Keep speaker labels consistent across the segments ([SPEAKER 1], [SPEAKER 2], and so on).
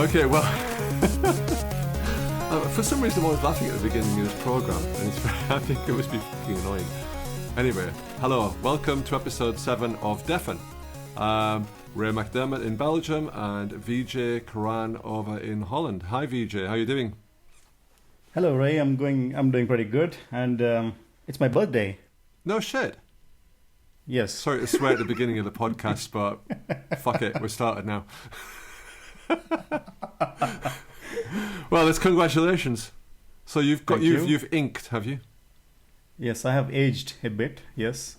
[SPEAKER 1] Okay, well, for some reason I'm always laughing at the beginning of this programme, and I think it must be fucking annoying. Anyway, hello, welcome to episode 7 of Deafen. Ray McDermott in Belgium and VJ Karan over in Holland. Hi VJ, how are you doing?
[SPEAKER 2] Hello Ray, I'm doing pretty good, and it's my birthday.
[SPEAKER 1] No shit.
[SPEAKER 2] Yes.
[SPEAKER 1] Sorry to swear at the beginning of the podcast, but fuck it, we're started now. Well, it's congratulations. So you've inked, have you?
[SPEAKER 2] Yes, I have aged a bit. Yes,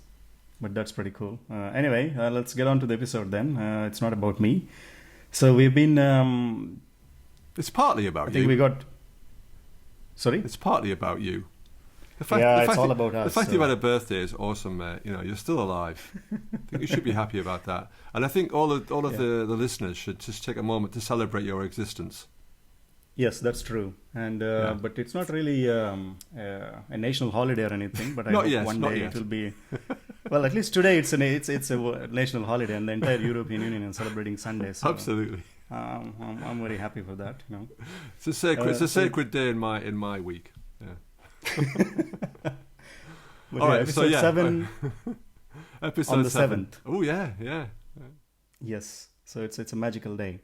[SPEAKER 2] but that's pretty cool. Anyway, let's get on to the episode then. It's not about me. So we've been.
[SPEAKER 1] It's partly about you.
[SPEAKER 2] I think we got. Sorry.
[SPEAKER 1] It's partly about you.
[SPEAKER 2] It's all about us.
[SPEAKER 1] The fact you've had a birthday is awesome, mate. You know, you're still alive. I think you should be happy about that. And I think all of the listeners should just take a moment to celebrate your existence.
[SPEAKER 2] Yes, that's true. And but it's not really a national holiday or anything. But I hope one day it will be. Well, at least today it's a national holiday, and the entire European Union is celebrating Sunday. So,
[SPEAKER 1] absolutely.
[SPEAKER 2] I'm very happy for that. You know,
[SPEAKER 1] it's a sacred day in my week. Yeah.
[SPEAKER 2] All right, episode 7
[SPEAKER 1] episode
[SPEAKER 2] on the 7th.
[SPEAKER 1] Oh yeah.
[SPEAKER 2] Yes, so it's a magical day.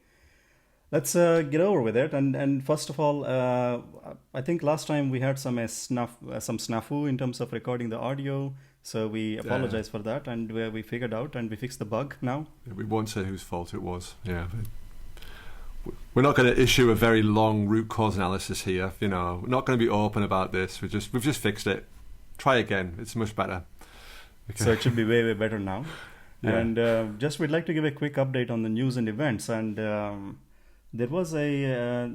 [SPEAKER 2] Let's get over with it. And first of all, I think last time we had some snafu in terms of recording the audio, so we apologize for that, and we figured out and we fixed the bug now.
[SPEAKER 1] We won't say whose fault it was. Yeah. We're not going to issue a very long root cause analysis here. You know, we're not going to be open about this. We've just fixed it. Try again. It's much better. Okay.
[SPEAKER 2] So it should be way better now.
[SPEAKER 1] Yeah.
[SPEAKER 2] And we'd like to give a quick update on the news and events. And there was a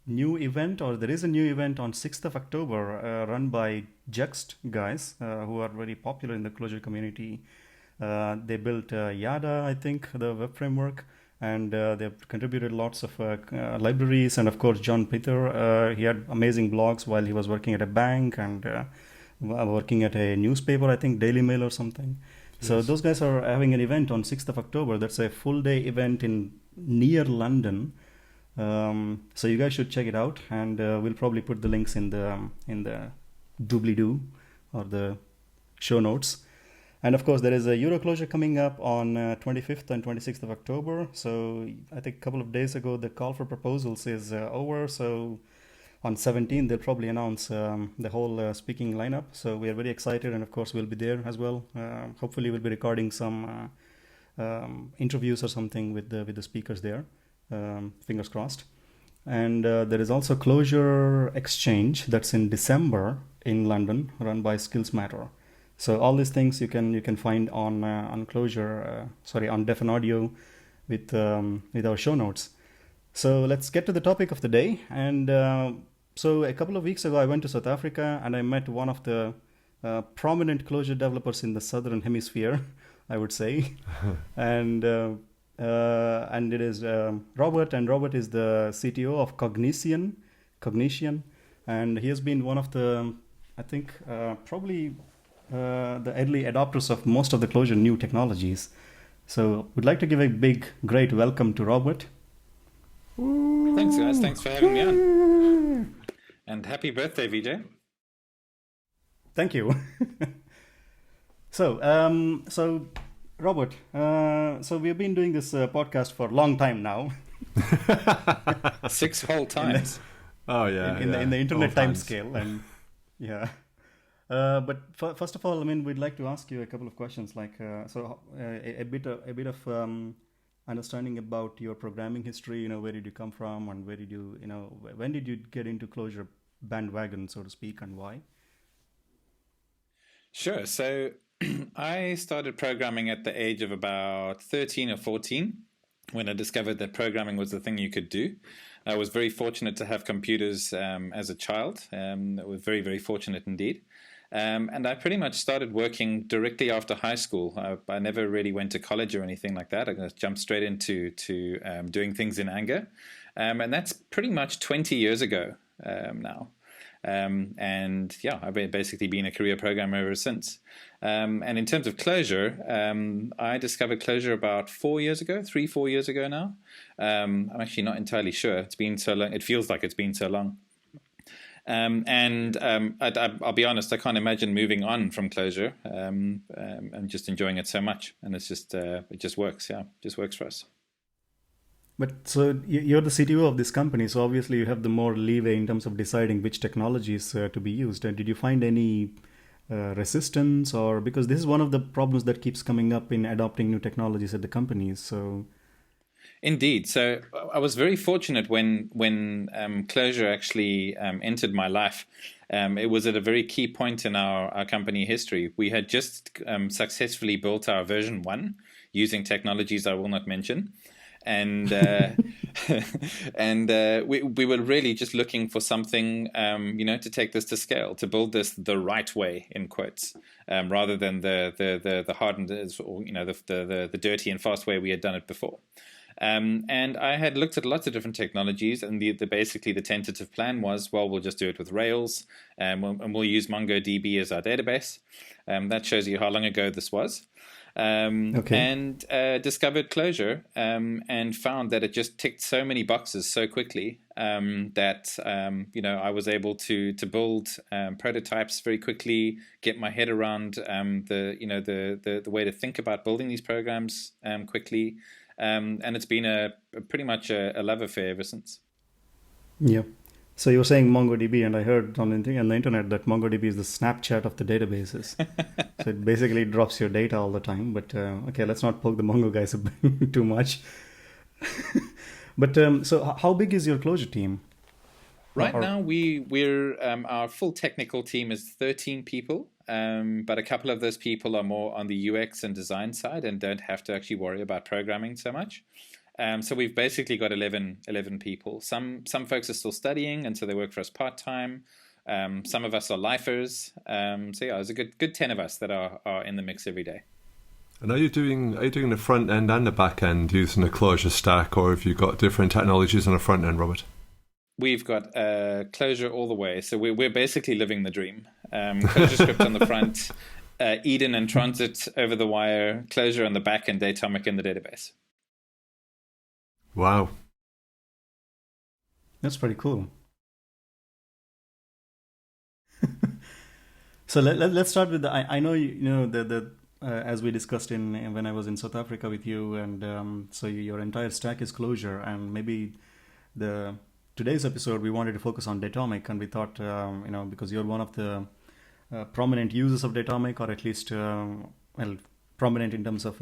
[SPEAKER 2] new event, or there is a new event on 6th of October run by Juxt guys who are very popular in the Clojure community. They built Yada, I think, the web framework. And they've contributed lots of libraries, and of course John Peter, he had amazing blogs while he was working at a bank and working at a newspaper, I think Daily Mail or something. Yes. So those guys are having an event on 6th of October. That's a full day event near London. So you guys should check it out, and we'll probably put the links in the doobly-doo or the show notes. And of course, there is a Euroclosure coming up on 25th and 26th of October. So I think a couple of days ago, the call for proposals is over. So on 17th, they'll probably announce the whole speaking lineup. So we are very excited. And of course, we'll be there as well. Hopefully, we'll be recording some interviews or something with the speakers there. Fingers crossed. And there is also Clojure Exchange that's in December in London, run by Skills Matter. So all these things you can find on Clojure, on Deafen Audio with our show notes. So let's get to the topic of the day. And so a couple of weeks ago, I went to South Africa and I met one of the prominent Clojure developers in the Southern Hemisphere, I would say. And it is Robert, and Robert is the CTO of Cognition, and he has been one of the, I think, probably the early adopters of most of the Clojure new technologies. So we'd like to give a big, great welcome to Robert.
[SPEAKER 3] Thanks, guys. Thanks for having me on. And happy birthday, VJ.
[SPEAKER 2] Thank you. So Robert, so we've been doing this podcast for a long time now.
[SPEAKER 3] 6 whole times.
[SPEAKER 2] In the internet time scale, and yeah. But first of all, I mean, we'd like to ask you a couple of questions, like a bit of understanding about your programming history. You know, where did you come from, and when did you get into Clojure bandwagon, so to speak, and why?
[SPEAKER 3] Sure. So I started programming at the age of about 13 or 14 when I discovered that programming was the thing you could do. I was very fortunate to have computers as a child. I was very, very fortunate indeed. And I pretty much started working directly after high school. I never really went to college or anything like that. I just jumped straight into doing things in anger. And that's pretty much 20 years ago now. And yeah, I've basically been a career programmer ever since. And in terms of Clojure, I discovered Clojure about 4 years ago, 4 years ago now. I'm actually not entirely sure. It's been so long. It feels like it's been so long. I'll be honest, I can't imagine moving on from Clojure. I'm just enjoying it so much, and it's just it just works. Yeah, it just works for us.
[SPEAKER 2] But so you're the CTO of this company, so obviously you have the more leeway in terms of deciding which technologies to be used. And did you find any resistance, or because this is one of the problems that keeps coming up in adopting new technologies at the companies? So.
[SPEAKER 3] Indeed. So I was very fortunate when Clojure actually entered my life. It was at a very key point in our company history. We had just successfully built our version 1 using technologies I will not mention. And we were really just looking for something, to take this to scale, to build this the right way, in quotes, rather than the hardened, or the dirty and fast way we had done it before. And I had looked at lots of different technologies, and basically the tentative plan was, well, we'll just do it with Rails, and we'll use MongoDB as our database. That shows you how long ago this was.
[SPEAKER 2] Okay.
[SPEAKER 3] And discovered Clojure, and found that it just ticked so many boxes so quickly that I was able to build prototypes very quickly, get my head around the way to think about building these programs quickly. And it's been pretty much a love affair ever since.
[SPEAKER 2] Yeah. So you were saying MongoDB, and I heard on the internet that MongoDB is the Snapchat of the databases. So it basically drops your data all the time. But okay, let's not poke the Mongo guys too much. But so how big is your Clojure team?
[SPEAKER 3] Right now, we're our full technical team is 13 people. But a couple of those people are more on the UX and design side and don't have to actually worry about programming so much. So we've basically got 11 people. Some folks are still studying, and so they work for us part-time. Some of us are lifers. So yeah, there's a good 10 of us that are in the mix every day.
[SPEAKER 1] And are you doing the front end and the back end using the Clojure stack, or have you got different technologies on the front end, Robert?
[SPEAKER 3] We've got Clojure all the way. So we're basically living the dream. Clojure script on the front, Eden and Transit over the wire, Clojure on the back, and Datomic in the database.
[SPEAKER 1] Wow.
[SPEAKER 2] That's pretty cool. So let's start with I know the as we discussed when I was in South Africa with you, and so your entire stack is Clojure, and maybe today's episode we wanted to focus on Datomic, and we thought because you're one of the prominent users of Datomic, or at least prominent in terms of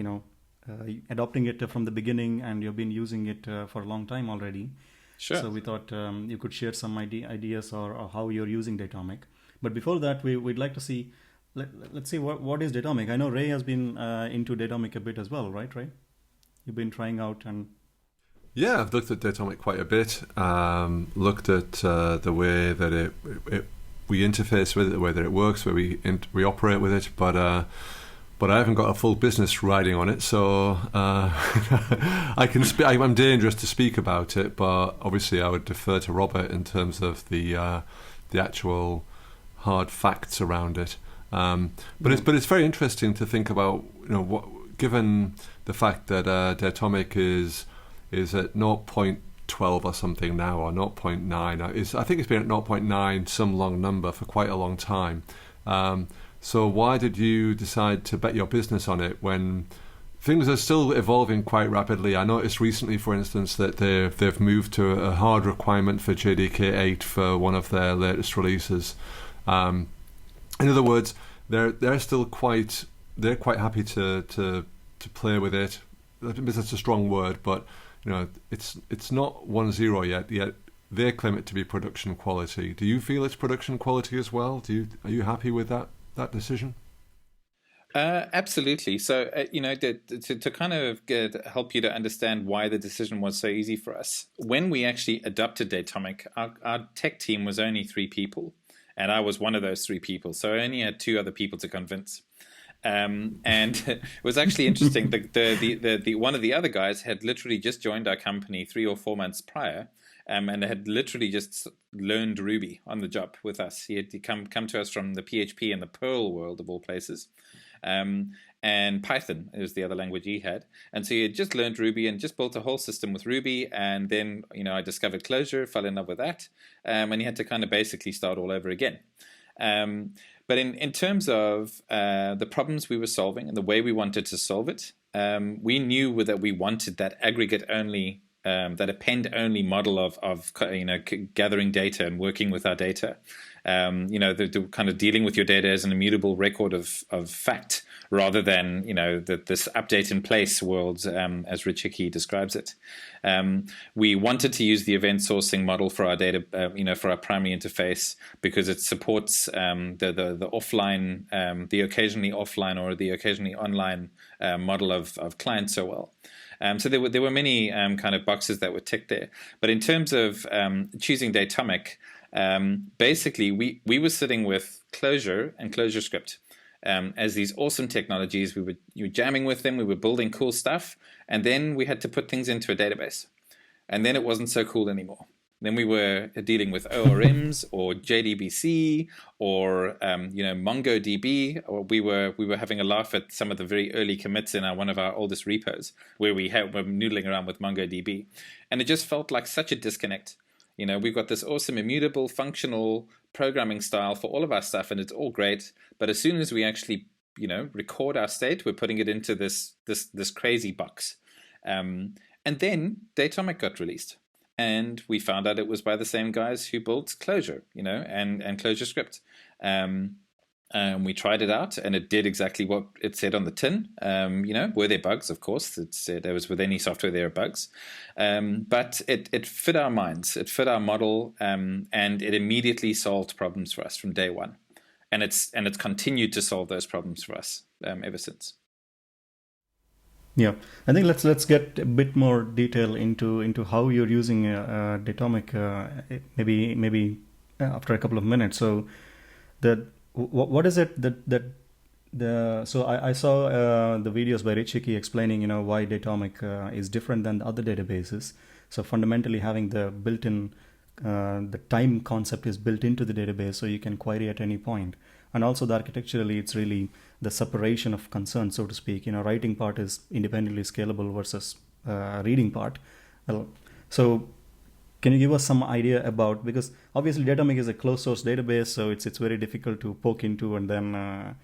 [SPEAKER 2] adopting it from the beginning, and you've been using it for a long time already.
[SPEAKER 3] Sure.
[SPEAKER 2] So we thought you could share some ideas or how you're using Datomic. But before that, we'd like to see, let's see what is Datomic. I know Ray has been into Datomic a bit as well, right, Ray? You've been trying out and...
[SPEAKER 1] Yeah, I've looked at Datomic quite a bit. Looked at the way that we interface with it, the way that it works, where we operate with it, but I haven't got a full business riding on it, so I can I'm dangerous to speak about it, but obviously I would defer to Robert in terms of the actual hard facts around it. But it's very interesting to think about given the fact that Datomic is at 0.12 or something now, or 0.9. I think it's been at 0.9 some long number for quite a long time. So why did you decide to bet your business on it when things are still evolving quite rapidly? I noticed recently, for instance, that they've moved to a hard requirement for JDK 8 for one of their latest releases. In other words, they're still quite happy to play with it. That's a strong word, but it's not 1.0 yet. They claim it to be production quality. Do you feel it's production quality as well? Are you happy with that decision?
[SPEAKER 3] Absolutely. So, to kind of help you to understand why the decision was so easy for us, when we actually adopted Datomic, our tech team was only 3 people, and I was one of those 3 people. So I only had 2 other people to convince. And it was actually interesting. The one of the other guys had literally just joined our company 3 or 4 months prior, and had literally just learned Ruby on the job with us. He had come to us from the PHP and the Perl world of all places. And Python is the other language he had. And so he had just learned Ruby and just built a whole system with Ruby. And then, I discovered Clojure, fell in love with that. And he had to kind of basically start all over again. But in terms of the problems we were solving and the way we wanted to solve it, we knew that we wanted that aggregate only, that append only model of gathering data and working with our data. The kind of dealing with your data as an immutable record of fact, rather than this update in place world, as Rich Hickey describes it. We wanted to use the event sourcing model for our data, for our primary interface, because it supports the offline, the occasionally offline or the occasionally online model of clients so well. So there were many kind of boxes that were ticked there. But in terms of choosing Datomic, basically we were sitting with Clojure and ClojureScript as these awesome technologies. You were jamming with them, we were building cool stuff, and then we had to put things into a database. And then it wasn't so cool anymore. Then we were dealing with ORMs or JDBC or MongoDB, or we were having a laugh at some of the very early commits in one of our oldest repos where were noodling around with MongoDB, and it just felt like such a disconnect. We've got this awesome immutable functional programming style for all of our stuff, and it's all great. But as soon as we actually record our state, we're putting it into this crazy box. And then Datomic got released. And we found out it was by the same guys who built Clojure, and ClojureScript. We tried it out, and it did exactly what it said on the tin. Were there bugs? Of course, it said there was with any software there are bugs. But it fit our minds, it fit our model, and it immediately solved problems for us from day one. And it's continued to solve those problems for us ever since.
[SPEAKER 2] Yeah, I think let's get a bit more detail into how you're using Datomic, maybe after a couple of minutes. So what is it so I saw the videos by Rich Hickey explaining why Datomic is different than the other databases. So fundamentally having the built-in the time concept is built into the database, so you can query at any point. And also the architecturally, it's really the separation of concern, so to speak. Writing part is independently scalable versus reading part. So can you give us some idea about, because obviously Datomic is a closed source database, so it's very difficult to poke into and then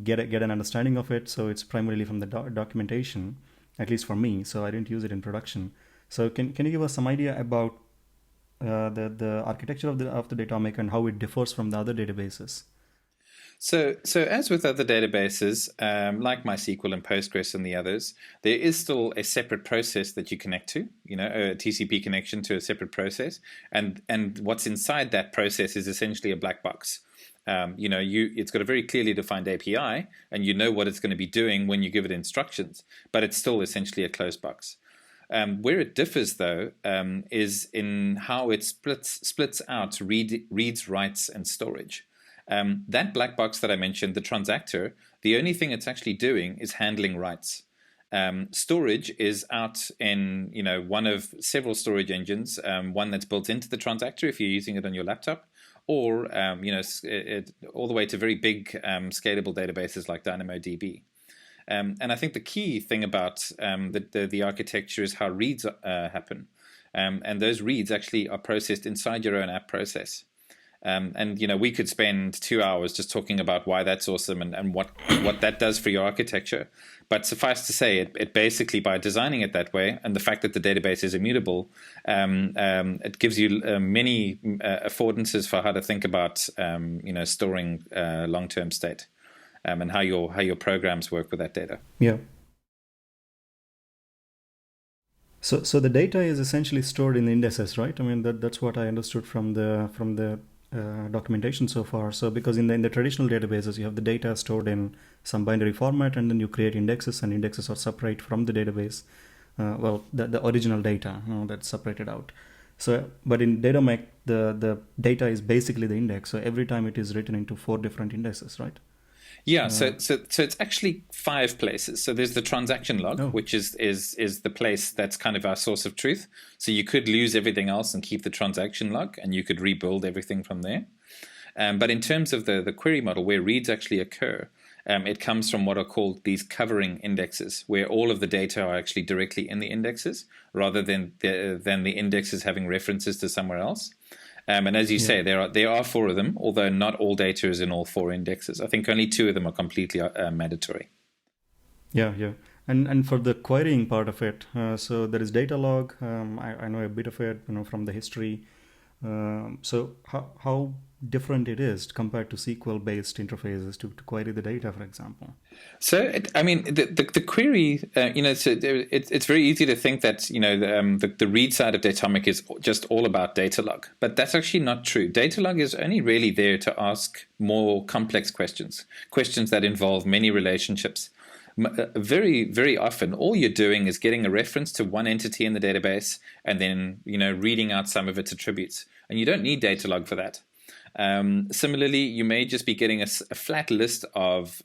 [SPEAKER 2] get an understanding of it. So it's primarily from the documentation, at least for me. So I didn't use it in production. So can you give us some idea about the architecture of the Datomic and how it differs from the other databases?
[SPEAKER 3] So as with other databases, like MySQL and Postgres and the others, there is still a separate process that you connect to, a TCP connection to a separate process. And what's inside that process is essentially a black box. It's got a very clearly defined API, and you know what it's going to be doing when you give it instructions, but it's still essentially a closed box. Where it differs, though, is in how it splits out reads, writes, and storage. That black box that I mentioned, the transactor, the only thing it's actually doing is handling writes. Storage is out in one of several storage engines, one that's built into the transactor if you're using it on your laptop, or all the way to very big scalable databases like DynamoDB. And I think the key thing about the architecture is how reads happen. And those reads actually are processed inside your own app process. And we could spend 2 hours just talking about why that's awesome and what that does for your architecture. But suffice to say, it basically, by designing it that way, and the fact that the database is immutable, it gives you many affordances for how to think about storing long-term state, and how your programs work with that data.
[SPEAKER 2] Yeah. So the data is essentially stored in the indices, right? I mean that's what I understood from the documentation so far. So because in the traditional databases, you have the data stored in some binary format, and then you create indexes, and indexes are separate from the database. The original data that's separated out. So, but in Datomic, the data is basically the index. So every time it is written into 4 different indexes, right?
[SPEAKER 3] Yeah, so it's actually 5 places. So there's the transaction log,
[SPEAKER 2] Oh.
[SPEAKER 3] which is the place that's kind of our source of truth. So you could lose everything else and keep the transaction log, and you could rebuild everything from there. But in terms of the query model, where reads actually occur, it comes from what are called these covering indexes, where all of the data are actually directly in the indexes, rather than the indexes having references to somewhere else. And as you say, there are 4 of them, although not all data is in all 4 indexes. I think only 2 of them are completely mandatory.
[SPEAKER 2] Yeah, yeah. And for the querying part of it, so there is data log. I know a bit of it, from the history. So how different it is compared to SQL-based interfaces to query the data, for example?
[SPEAKER 3] So, the query, it's very easy to think that, the read side of Datomic is just all about data log, but that's actually not true. Data log is only really there to ask more complex questions that involve many relationships. Very, very often, all you're doing is getting a reference to one entity in the database and then, reading out some of its attributes. And you don't need data log for that. Similarly, you may just be getting a flat list of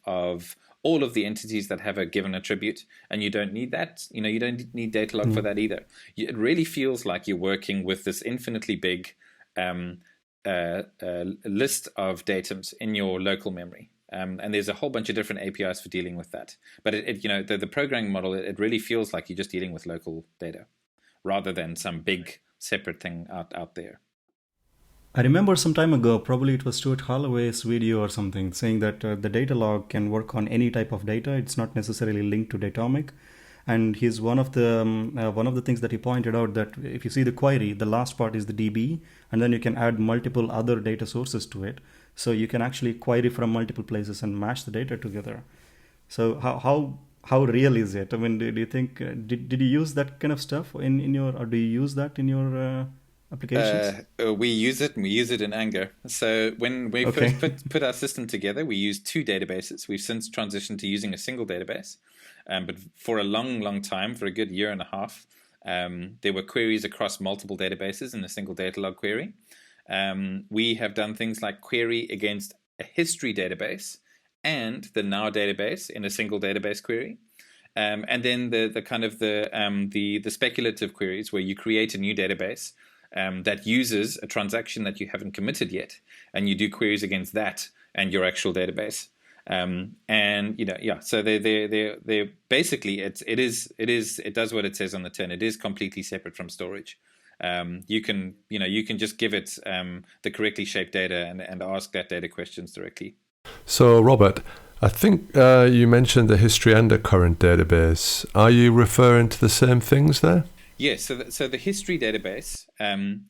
[SPEAKER 3] all of the entities that have a given attribute, and you don't need that. You don't need data log for that either. It really feels like you're working with this infinitely big list of datums in your local memory. And there's a whole bunch of different APIs for dealing with that. But the programming model, it really feels like you're just dealing with local data rather than some big separate thing out there.
[SPEAKER 2] I remember some time ago, probably it was Stuart Holloway's video or something, saying that the data log can work on any type of data. It's not necessarily linked to Datomic. And he's one of the things that he pointed out, that if you see the query, the last part is the DB, and then you can add multiple other data sources to it. So you can actually query from multiple places and mash the data together. So how real is it? I mean, do you think did you use that kind of stuff in your, or do you use that in your applications?
[SPEAKER 3] We use it, and we use it in anger. So when we first put our system together, we used 2 databases. We've since transitioned to using a single database. But for a long time, for a good year and a half, there were queries across multiple databases in a single data log query. We have done things like query against a history database and the now database in a single database query. And then the kind of the speculative queries, where you create a new database that uses a transaction that you haven't committed yet, and you do queries against that and your actual database. So they basically it does what it says on the tin. It is completely separate from storage. You can just give it the correctly shaped data and ask that data questions directly.
[SPEAKER 1] So Robert, I think you mentioned the history and the current database. Are you referring to the same things there?
[SPEAKER 3] Yes, so the history database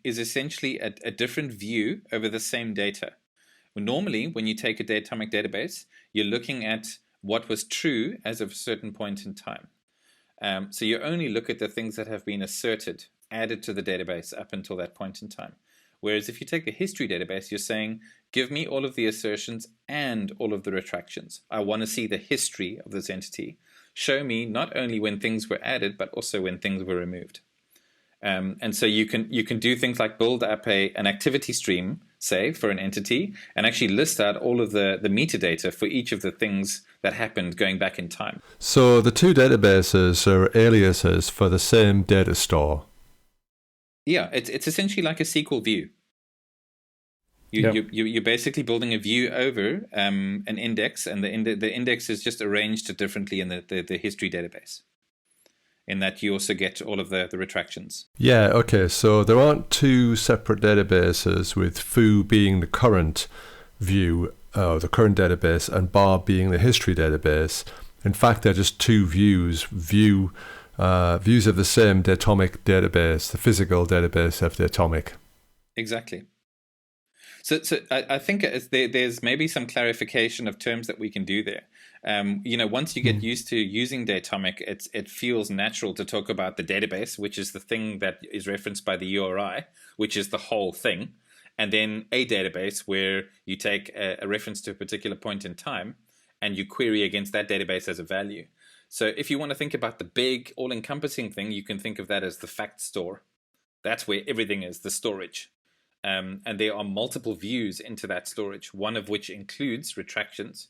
[SPEAKER 3] is essentially a different view over the same data. Normally, when you take a Datomic database, you're looking at what was true as of a certain point in time. So you only look at the things that have been asserted, added to the database up until that point in time. Whereas if you take the history database, you're saying, give me all of the assertions and all of the retractions. I want to see the history of this entity. Show me not only when things were added, but also when things were removed. And so you can do things like build up an activity stream, say, for an entity, and actually list out all of the metadata for each of the things that happened going back in time.
[SPEAKER 1] So the 2 databases are aliases for the same data store.
[SPEAKER 3] Yeah, it's essentially like a SQL view. You're basically building a view over an index, and the index is just arranged differently in the history database, in that you also get all of the retractions.
[SPEAKER 1] Yeah, okay, so there aren't 2 separate databases, with foo being the current view, the current database, and bar being the history database. In fact, they're just 2 views of the same Datomic database, the physical database of Datomic.
[SPEAKER 3] Exactly. So I think there's maybe some clarification of terms that we can do there. Once you get used to using Datomic, it feels natural to talk about the database, which is the thing that is referenced by the URI, which is the whole thing, and then a database where you take a reference to a particular point in time and you query against that database as a value. So if you want to think about the big all-encompassing thing, you can think of that as the fact store. That's where everything is, the storage. And there are multiple views into that storage, one of which includes retractions,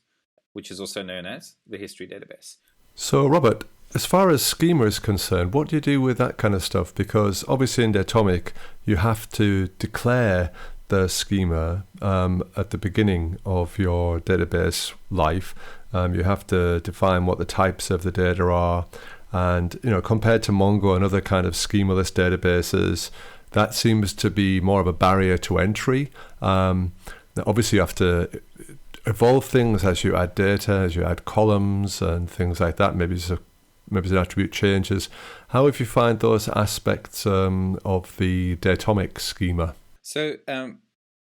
[SPEAKER 3] which is also known as the history database.
[SPEAKER 1] So, Robert, as far as schema is concerned, what do you do with that kind of stuff? Because obviously in Datomic, you have to declare the schema at the beginning of your database life. You have to define what the types of the data are. And, compared to Mongo and other kind of schemaless databases, that seems to be more of a barrier to entry. Obviously, you have to evolve things as you add data, as you add columns and things like that. Maybe an attribute changes. How have you find those aspects of the Datomic schema?
[SPEAKER 3] So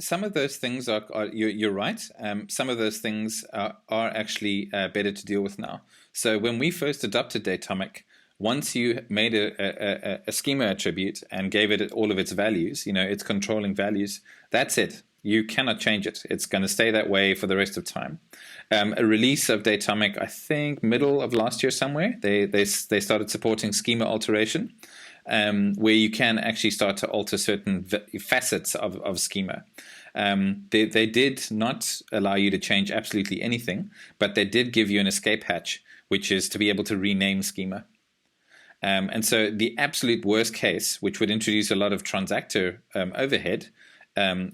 [SPEAKER 3] some of those things are you're right. Some of those things are actually better to deal with now. So when we first adopted Datomic, once you made a schema attribute and gave it all of its values, its controlling values, that's it. You cannot change it. It's going to stay that way for the rest of time. A release of Datomic, I think middle of last year somewhere, they started supporting schema alteration, where you can actually start to alter certain facets of schema. They did not allow you to change absolutely anything, but they did give you an escape hatch, which is to be able to rename schema. And so the absolute worst case, which would introduce a lot of transactor overhead,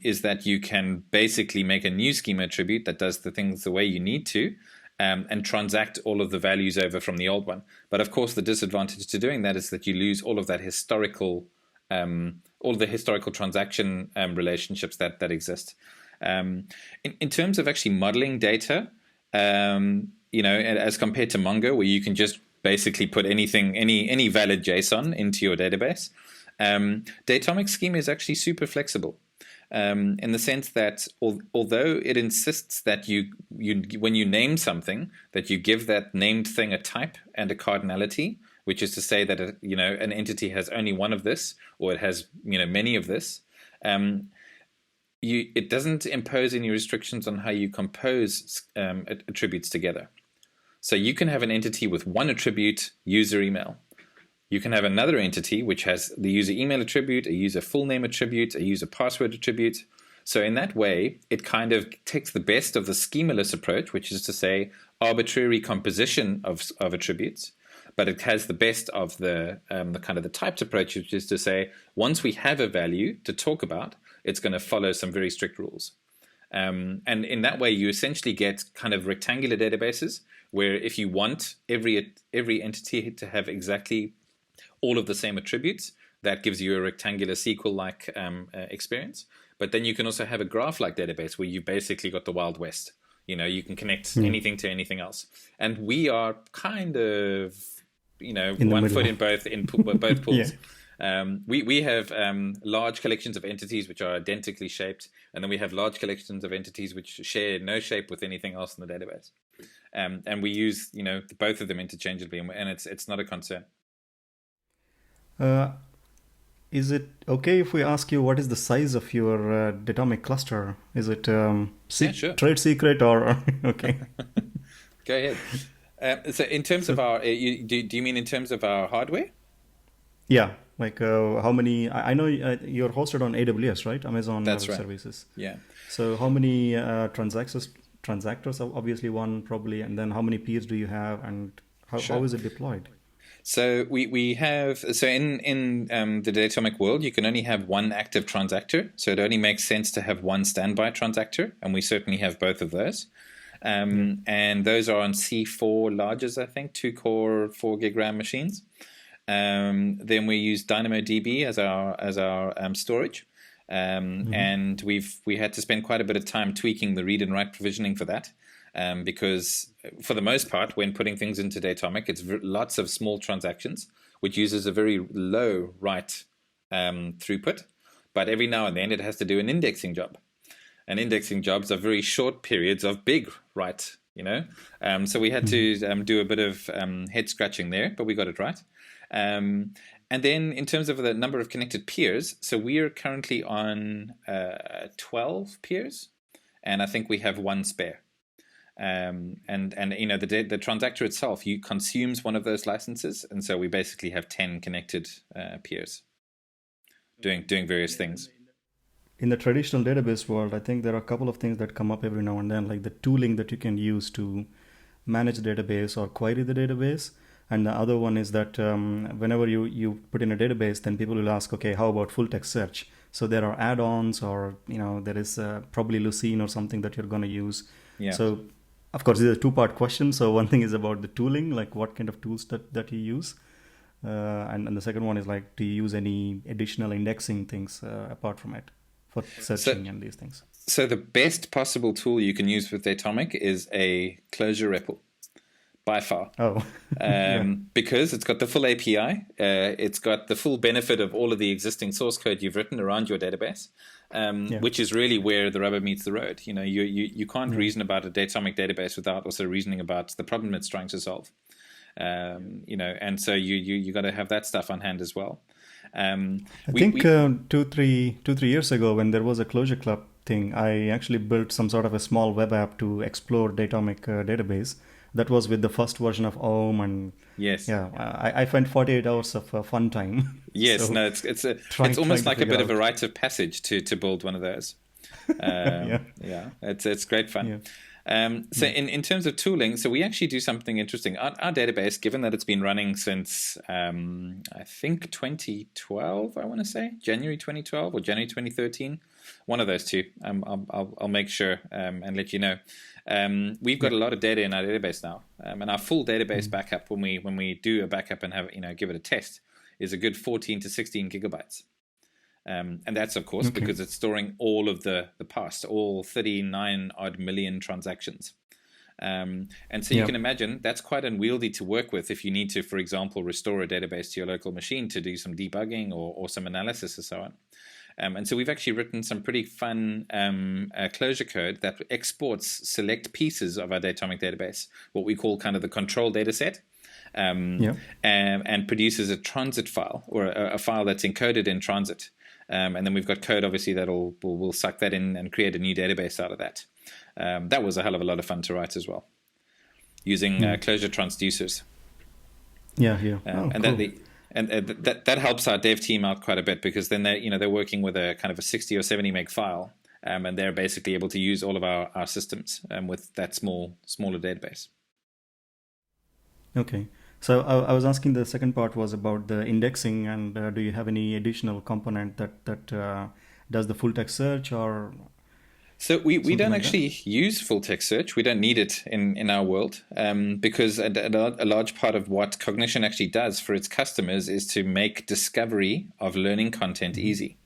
[SPEAKER 3] is that you can basically make a new schema attribute that does the things the way you need to, and transact all of the values over from the old one. But of course, the disadvantage to doing that is that you lose all of that historical, all of the historical transaction relationships that exist. In terms of actually modeling data, as compared to Mongo, where you can just basically put anything, any valid JSON into your database, Datomic schema is actually super flexible. In the sense that although it insists that you when you name something, that you give that named thing a type and a cardinality, which is to say that an entity has only one of this, or it has many of this. It doesn't impose any restrictions on how you compose attributes together. So you can have an entity with one attribute, user email. You can have another entity which has the user email attribute, a user full name attribute, a user password attribute. So in that way, it kind of takes the best of the schemaless approach, which is to say arbitrary composition of attributes, but it has the best of the kind of the typed approach, which is to say once we have a value to talk about, it's going to follow some very strict rules. And in that way, you essentially get kind of rectangular databases where if you want every entity to have exactly all of the same attributes, that gives you a rectangular SQL-like experience. But then you can also have a graph-like database where you basically got the Wild West. You can connect anything to anything else. And we are kind of, one foot in both pools. Yeah. We have large collections of entities which are identically shaped, and then we have large collections of entities which share no shape with anything else in the database. And we use, both of them interchangeably, and it's not a concern.
[SPEAKER 2] Is it okay if we ask you what is the size of your Datomic cluster? Is it
[SPEAKER 3] sure.
[SPEAKER 2] Trade secret or okay?
[SPEAKER 3] Go ahead. So in terms of our, do you mean in terms of our hardware?
[SPEAKER 2] Yeah, like how many? I know you're hosted on AWS, right? Amazon Web Services.
[SPEAKER 3] Yeah.
[SPEAKER 2] So how many transactors? Obviously one probably, and then how many peers do you have, and how is it deployed?
[SPEAKER 3] So we have in the Datomic world, you can only have one active transactor. So it only makes sense to have one standby transactor, and we certainly have both of those. And those are on C4 largest, I think, 2-core 4 gig RAM machines. Then we use DynamoDB as our storage, and we had to spend quite a bit of time tweaking the read and write provisioning for that. Because for the most part, when putting things into Datomic, it's lots of small transactions, which uses a very low write throughput. But every now and then, it has to do an indexing job. And indexing jobs are very short periods of big write, So we had to do a bit of head scratching there, but we got it right. And then in terms of the number of connected peers, so we are currently on 12 peers, and I think we have one spare. And the transactor itself, consumes one of those licenses, and so we basically have 10 connected peers doing various things.
[SPEAKER 2] in the traditional database world, I think there are a couple of things that come up every now and then, like the tooling that you can use to manage the database or query the database. And the other one is that whenever you put in a database, then people will ask, okay, how about full text search? So there are add-ons, or there is probably Lucene or something that you're going to use.
[SPEAKER 3] Yeah.
[SPEAKER 2] So of course, this is a two-part question. So one thing is about the tooling, like what kind of tools that you use. And the second one is like, do you use any additional indexing things apart from it for searching and these things?
[SPEAKER 3] So the best possible tool you can use with Datomic is a closure REPL, by far.
[SPEAKER 2] Oh,
[SPEAKER 3] because it's got the full API, it's got the full benefit of all of the existing source code you've written around your database, which is really where the rubber meets the road. You can't reason about a Datomic database without also reasoning about the problem it's trying to solve. And so you got to have that stuff on hand as well.
[SPEAKER 2] I think 2-3 years ago, when there was a Closure Club thing, I actually built some sort of a small web app to explore Datomic database. That was with the first version of OM, and I find 48 hours of fun time.
[SPEAKER 3] Yes, so it's almost like a bit of a rite of passage to build one of those. It's great fun. So in terms of tooling, so we actually do something interesting. Our database, given that it's been running since I think 2012, I want to say January 2012 or January 2013, one of those two. I'll make sure and let you know. We've got a lot of data in our database now, and our full database backup, when we do a backup and have give it a test, is a good 14 to 16 gigabytes. And that's, of course, because it's storing all of the past, all 39 odd million transactions. And so you can imagine that's quite unwieldy to work with if you need to, for example, restore a database to your local machine to do some debugging or some analysis or so on. And so we've actually written some pretty fun closure code that exports select pieces of our Datomic database, what we call kind of the control data set, and produces a transit file, or a file that's encoded in transit. And then we've got code, obviously, that will suck that in and create a new database out of that. That was a hell of a lot of fun to write as well, using closure transducers. That helps our dev team out quite a bit, because then they're working with a kind of a 60 or 70 meg file, and they're basically able to use all of our systems with that smaller database.
[SPEAKER 2] Okay. So I was asking, the second part was about the indexing, and do you have any additional component that does the full text search, or?
[SPEAKER 3] So we don't actually use full text search. We don't need it in our world, because a large part of what Cognition actually does for its customers is to make discovery of learning content easy.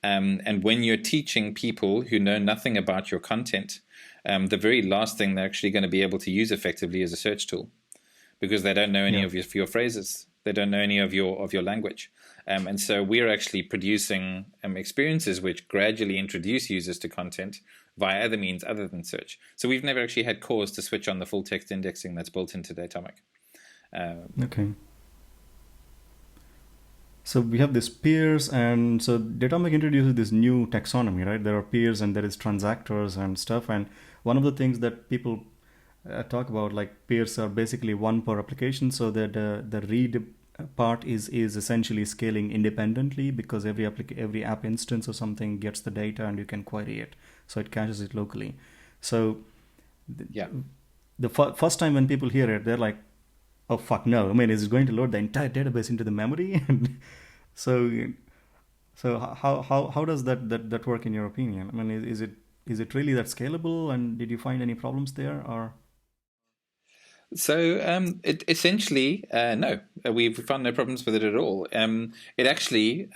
[SPEAKER 3] And when you're teaching people who know nothing about your content, the very last thing they're actually going to be able to use effectively is a search tool, because they don't know any of your phrases. They don't know any of your language. And so we're actually producing experiences which gradually introduce users to content via other means other than search. So we've never actually had cause to switch on the full text indexing that's built into Datomic.
[SPEAKER 2] Okay. So we have these peers, and so Datomic introduces this new taxonomy, right? There are peers and there is transactors and stuff. And one of the things that people talk about, like, peers are basically one per application, so that the read part is essentially scaling independently, because every app instance or something gets the data and you can query it, so it caches it locally. So the first time when people hear it, they're like, oh fuck no, I mean, is it going to load the entire database into the memory? And so how does that work in your opinion? I mean, is it really that scalable, and did you find any problems there, or?
[SPEAKER 3] So essentially, no, we've found no problems with it at all. It actually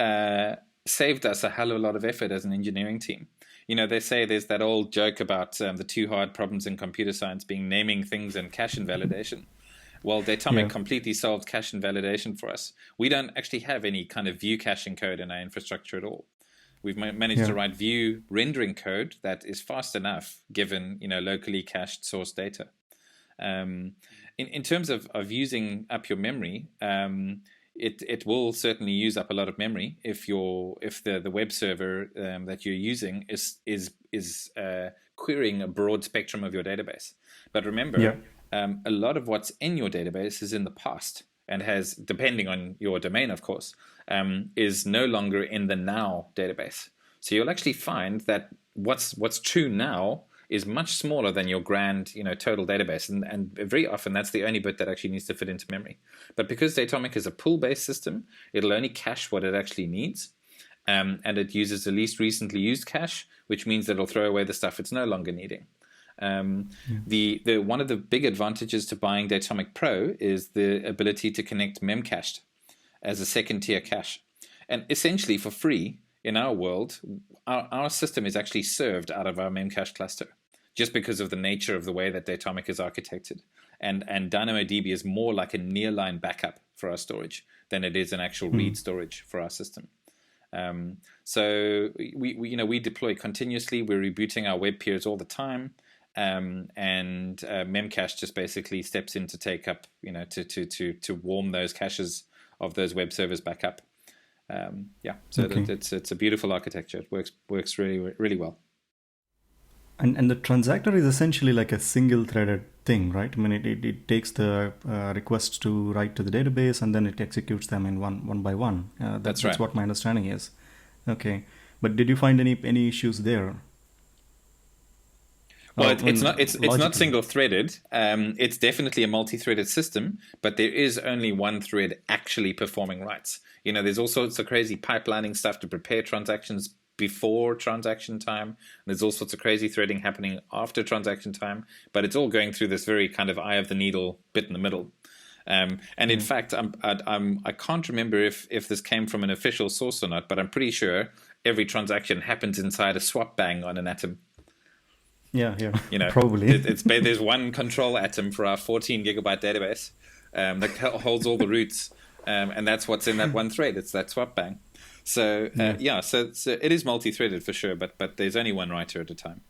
[SPEAKER 3] saved us a hell of a lot of effort as an engineering team. They say there's that old joke about the two hard problems in computer science being naming things and cache invalidation. Well, Datomic completely solved cache invalidation for us. We don't actually have any kind of view caching code in our infrastructure at all. We've managed to write view rendering code that is fast enough, given locally cached source data. In terms of using up your memory, it will certainly use up a lot of memory if the web server that you're using is querying a broad spectrum of your database. But remember, a lot of what's in your database is in the past, and has, depending on your domain, of course, is no longer in the now database. So you'll actually find that what's true now is much smaller than your grand, total database, and very often that's the only bit that actually needs to fit into memory. But because Datomic is a pool-based system, it'll only cache what it actually needs, and it uses the least recently used cache, which means that it'll throw away the stuff it's no longer needing. The one of the big advantages to buying Datomic Pro is the ability to connect memcached as a second-tier cache, and essentially for free. In our world, our system is actually served out of our memcache cluster, just because of the nature of the way that Datomic is architected. And DynamoDB is more like a nearline backup for our storage than it is an actual read storage for our system. So we deploy continuously. We're rebooting our web peers all the time. And memcache just basically steps in to take up, to warm those caches of those web servers back up. It's a beautiful architecture. It works really, really well.
[SPEAKER 2] And the transactor is essentially like a single-threaded thing, right? I mean, it takes the requests to write to the database, and then it executes them in one by one. That's right. That's what my understanding is. Okay, but did you find any issues there?
[SPEAKER 3] Well, it's not single-threaded. It's definitely a multi-threaded system, but there is only one thread actually performing writes. There's all sorts of crazy pipelining stuff to prepare transactions before transaction time. There's all sorts of crazy threading happening after transaction time, but it's all going through this very kind of eye of the needle bit in the middle. In fact, I can't remember if this came from an official source or not, but I'm pretty sure every transaction happens inside a swap bang on an atom.
[SPEAKER 2] Yeah, probably.
[SPEAKER 3] There's one control atom for our 14 gigabyte database that holds all the roots, and that's what's in that one thread. It's that swap bang. So so it is multi-threaded for sure, but there's only one writer at a time.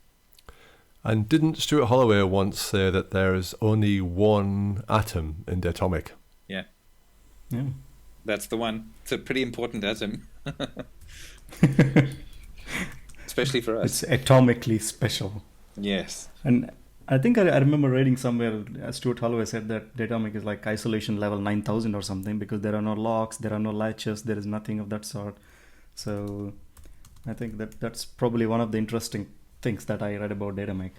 [SPEAKER 1] And didn't Stuart Holloway once say that there is only one atom in Datomic?
[SPEAKER 3] Yeah. That's the one. It's a pretty important atom. Especially for us.
[SPEAKER 2] It's atomically special.
[SPEAKER 3] Yes.
[SPEAKER 2] And I think I remember reading somewhere Stuart Holloway said that Datomic is like isolation level 9000 or something, because there are no locks, there are no latches, there is nothing of that sort. So I think that's probably one of the interesting things that I read about Datomic.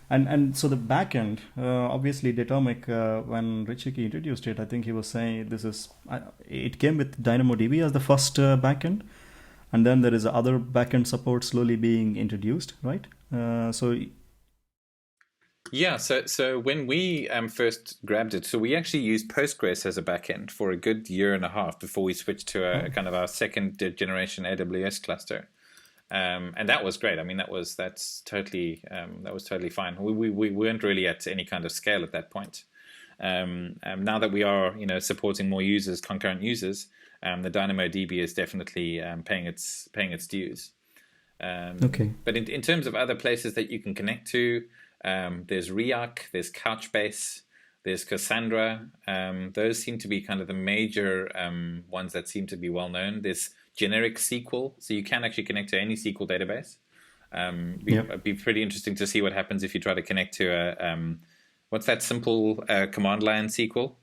[SPEAKER 2] And so the backend, obviously Datomic, when Richie introduced it, I think he was saying it came with DynamoDB as the first backend. And then there is other backend support slowly being introduced, right?
[SPEAKER 3] So when we first grabbed it, so we actually used Postgres as a backend for a good year and a half before we switched to a kind of our second generation AWS cluster, and that was great. I mean, that was totally fine. We weren't really at any kind of scale at that point. Now that we are supporting more users, concurrent users, the DynamoDB is definitely paying its dues. But in terms of other places that you can connect to, there's Riak, there's Couchbase, there's Cassandra. Those seem to be kind of the major ones that seem to be well known. There's generic SQL, so you can actually connect to any SQL database. It'd be pretty interesting to see what happens if you try to connect to a what's that simple command line SQL?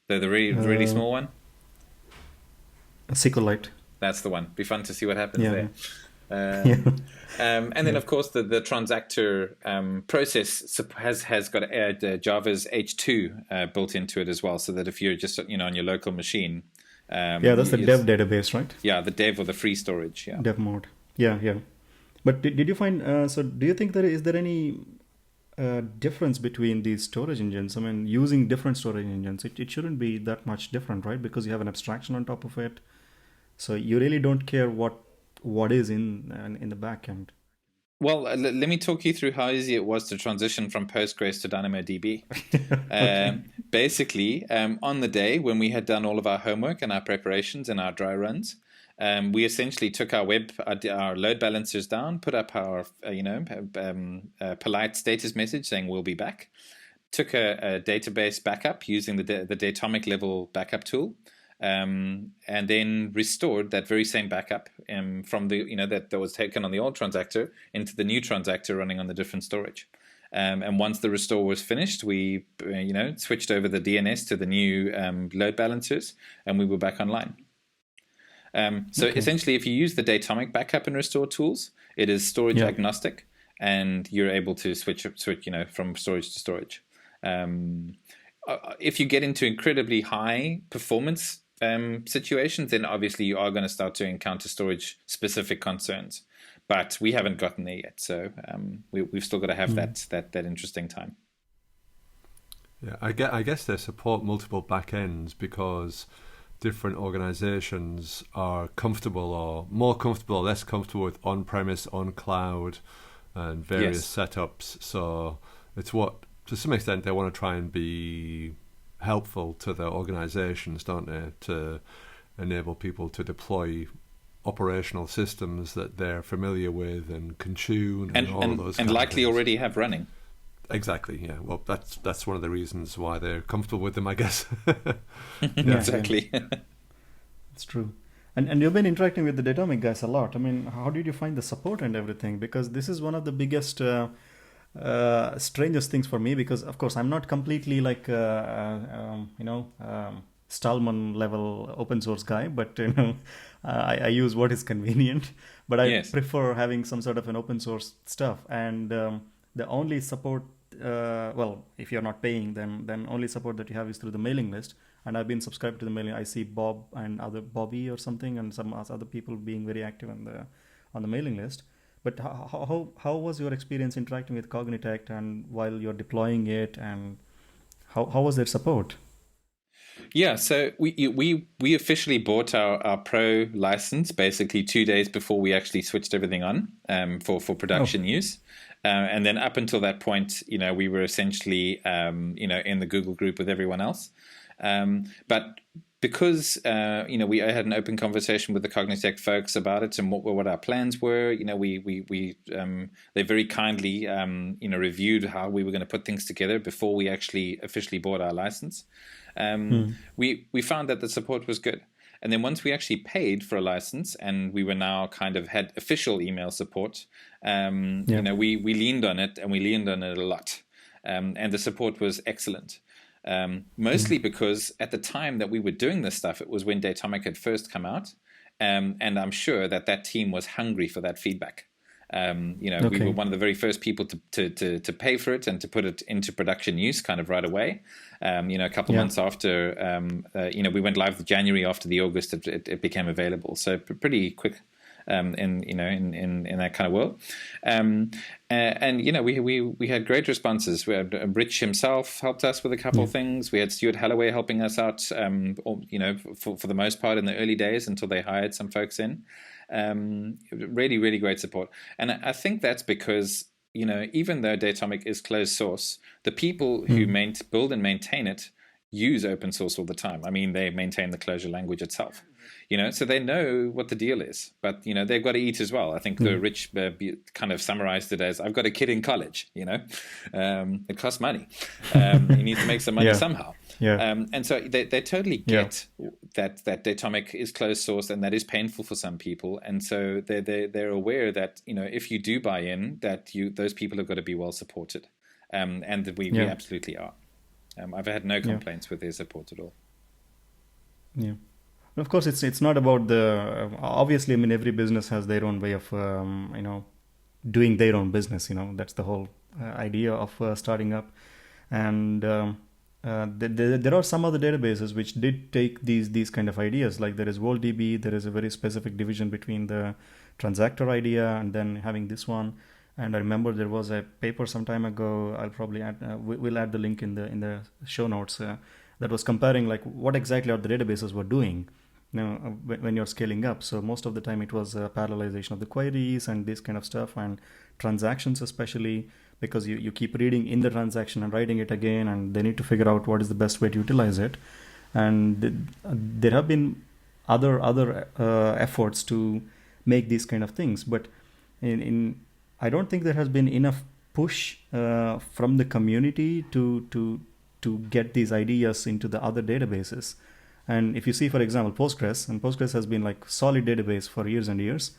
[SPEAKER 3] The really small one.
[SPEAKER 2] SQLite.
[SPEAKER 3] That's the one. Be fun to see what happens there. And then, of course, the transactor process has got Java's H2 built into it as well, so that if you're just on your local machine,
[SPEAKER 2] that's the dev database, right?
[SPEAKER 3] Yeah, the dev or the free storage. Yeah,
[SPEAKER 2] dev mode. Yeah. But did you find? So, do you think is there any difference between these storage engines? I mean, using different storage engines, it shouldn't be that much different, right? Because you have an abstraction on top of it, so you really don't care what is in the back end.
[SPEAKER 3] Well, let me talk you through how easy it was to transition from Postgres to DynamoDB. Basically, on the day when we had done all of our homework and our preparations and our dry runs, we essentially took our load balancers down, put up our polite status message saying we'll be back, took a database backup using the Datomic level backup tool, and then restored that very same backup from the that was taken on the old transactor into the new transactor running on the different storage. And once the restore was finished, we switched over the DNS to the new load balancers, and we were back online. So essentially, if you use the Datomic backup and restore tools, it is storage agnostic, and you're able to switch, from storage to storage. If you get into incredibly high performance situations, then obviously you are going to start to encounter storage specific concerns. But we haven't gotten there yet, so we've still got to have that interesting time.
[SPEAKER 1] Yeah, I guess they support multiple backends because different organizations are comfortable or more comfortable or less comfortable with on-premise, on-cloud, and various setups. So it's what, to some extent, they want to try and be helpful to their organizations, don't they, to enable people to deploy operational systems that they're familiar with and can tune and all those
[SPEAKER 3] and likely already have running.
[SPEAKER 1] Exactly, yeah. Well, that's one of the reasons why they're comfortable with them, I guess.
[SPEAKER 3] Exactly.
[SPEAKER 2] It's true. And you've been interacting with the Datomic guys a lot. I mean, how did you find the support and everything? Because this is one of the biggest, strangest things for me, because, of course, I'm not completely like, Stallman level open source guy, but I use what is convenient. But I prefer having some sort of an open source stuff. And the only support, if you're not paying, then only support that you have is through the mailing list. And I've been subscribed to the mailing. I see Bob and Bobby or something, and some other people being very active on the mailing list. But how was your experience interacting with Cognitect, and while you're deploying it, and how was their support?
[SPEAKER 3] Yeah, so we officially bought our Pro license basically 2 days before we actually switched everything on for production use. And then up until that point, we were essentially, in the Google group with everyone else. But because, I had an open conversation with the Cognitect folks about it and what our plans were, they very kindly, reviewed how we were going to put things together before we actually officially bought our license. We found that the support was good. And then once we actually paid for a license and we were now kind of had official email support, we leaned on it, and we leaned on it a lot. And the support was excellent. Mostly because at the time that we were doing this stuff, it was when Datomic had first come out. And I'm sure that team was hungry for that feedback. We were one of the very first people to pay for it and to put it into production use kind of right away. A couple of months after, we went live January after the August it became available. So pretty quick. In that kind of world, we had great responses. We had Rich himself helped us with a couple of things. We had Stuart Halloway helping us out, for the most part in the early days until they hired some folks in. Really, really great support, and I think that's because even though Datomic is closed source, the people who build and maintain it use open source all the time. I mean, they maintain the Clojure language itself. So they know what the deal is, but they've got to eat as well. I think Rich kind of summarized it as, I've got a kid in college, it costs money. You need to make some money somehow. And so they totally get that Datomic is closed source, and that is painful for some people. And so they're aware that, if you do buy in, that those people have got to be well supported. And that we absolutely are. I've had no complaints with their support at all.
[SPEAKER 2] Yeah. Of course, it's not about the obviously. I mean, every business has their own way of doing their own business. That's the whole idea of starting up. And there are some other databases which did take these kind of ideas. Like there is VoltDB. There is a very specific division between the transactor idea and then having this one. And I remember there was a paper some time ago. I'll probably add. We'll add the link in the show notes. That was comparing like what exactly are the databases were doing. When you're scaling up. So most of the time it was parallelization of the queries and this kind of stuff, and transactions especially, because you keep reading in the transaction and writing it again, and they need to figure out what is the best way to utilize it. And there have been other efforts to make these kind of things, but I don't think there has been enough push from the community to get these ideas into the other databases. And if you see, for example, Postgres has been like solid database for years and years,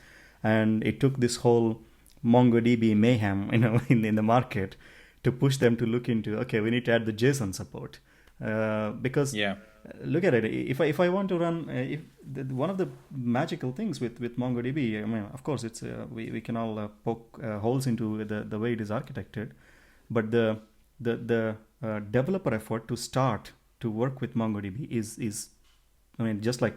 [SPEAKER 2] and it took this whole MongoDB mayhem, in the market to push them to look into, okay, we need to add the JSON support. Because
[SPEAKER 3] Yeah.
[SPEAKER 2] look at it. If I want to run, one of the magical things with MongoDB, I mean, of course, it's we can all poke holes into the way it is architected, but the developer effort to start to work with MongoDB is I mean, just like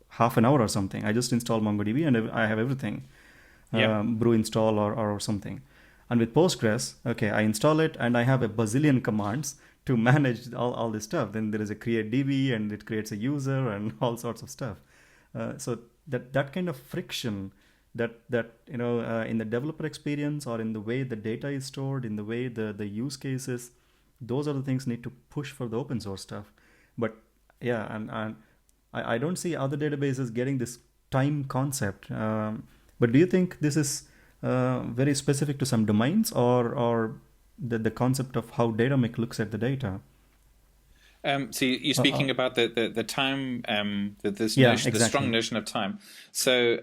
[SPEAKER 2] half an hour or something. I just install MongoDB and I have everything,
[SPEAKER 3] Yep.
[SPEAKER 2] brew install or something. And with Postgres, okay, I install it and I have a bazillion commands to manage all this stuff. Then there is a create DB and it creates a user and all sorts of stuff. So that kind of friction that in the developer experience or in the way the data is stored, in the way the use cases, those are the things need to push for the open source stuff. But yeah, and I don't see other databases getting this time concept. But do you think this is very specific to some domains, or the concept of how Datomic looks at the data?
[SPEAKER 3] So you're speaking about the time, this
[SPEAKER 2] Yeah,
[SPEAKER 3] notion, the strong
[SPEAKER 2] exactly.
[SPEAKER 3] notion of time. So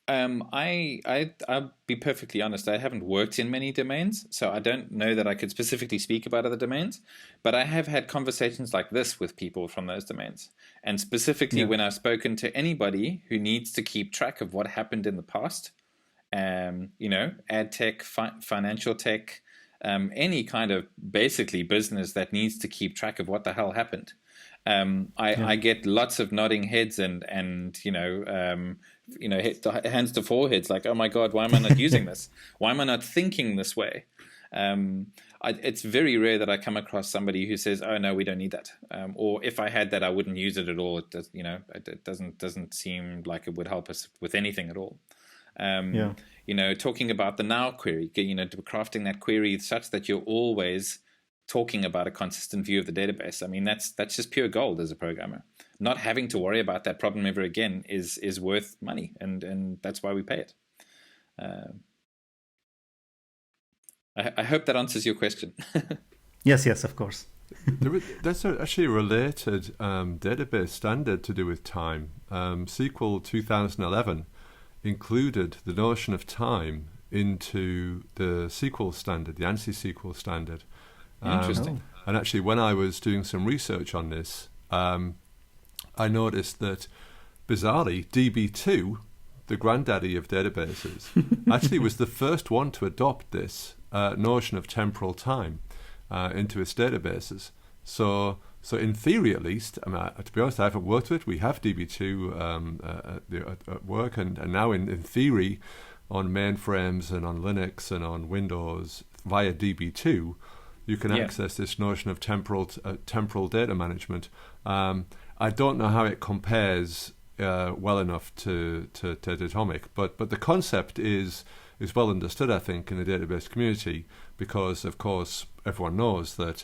[SPEAKER 3] I'll be perfectly honest. I haven't worked in many domains, so I don't know that I could specifically speak about other domains. But I have had conversations like this with people from those domains, and specifically
[SPEAKER 2] Yeah.
[SPEAKER 3] when I've spoken to anybody who needs to keep track of what happened in the past. Ad tech, financial tech, any kind of basically business that needs to keep track of what the hell happened. I get lots of nodding heads and hands to foreheads like, oh my God, why am I not using this? Why am I not thinking this way? It's very rare that I come across somebody who says, oh no, we don't need that. Or if I had that, I wouldn't use it at all. It does, it doesn't seem like it would help us with anything at all.
[SPEAKER 2] Yeah.
[SPEAKER 3] Talking about the now query, crafting that query such that you're always talking about a consistent view of the database. I mean, that's just pure gold as a programmer. Not having to worry about that problem ever again is worth money, and that's why we pay it. I hope that answers your question.
[SPEAKER 2] Yes, of course.
[SPEAKER 1] There's actually a related database standard to do with time. SQL 2011 included the notion of time into the SQL standard, the ANSI SQL standard.
[SPEAKER 3] Interesting.
[SPEAKER 1] And actually, when I was doing some research on this, I noticed that, bizarrely, DB2, the granddaddy of databases, actually was the first one to adopt this notion of temporal time into its databases. So in theory, at least, I mean, to be honest, I haven't worked with it. We have DB2 at work, and now in theory, on mainframes and on Linux and on Windows via DB2, you can access this notion of temporal data management. I don't know how it compares well enough to Datomic, but the concept is well understood, I think, in the database community, because of course everyone knows that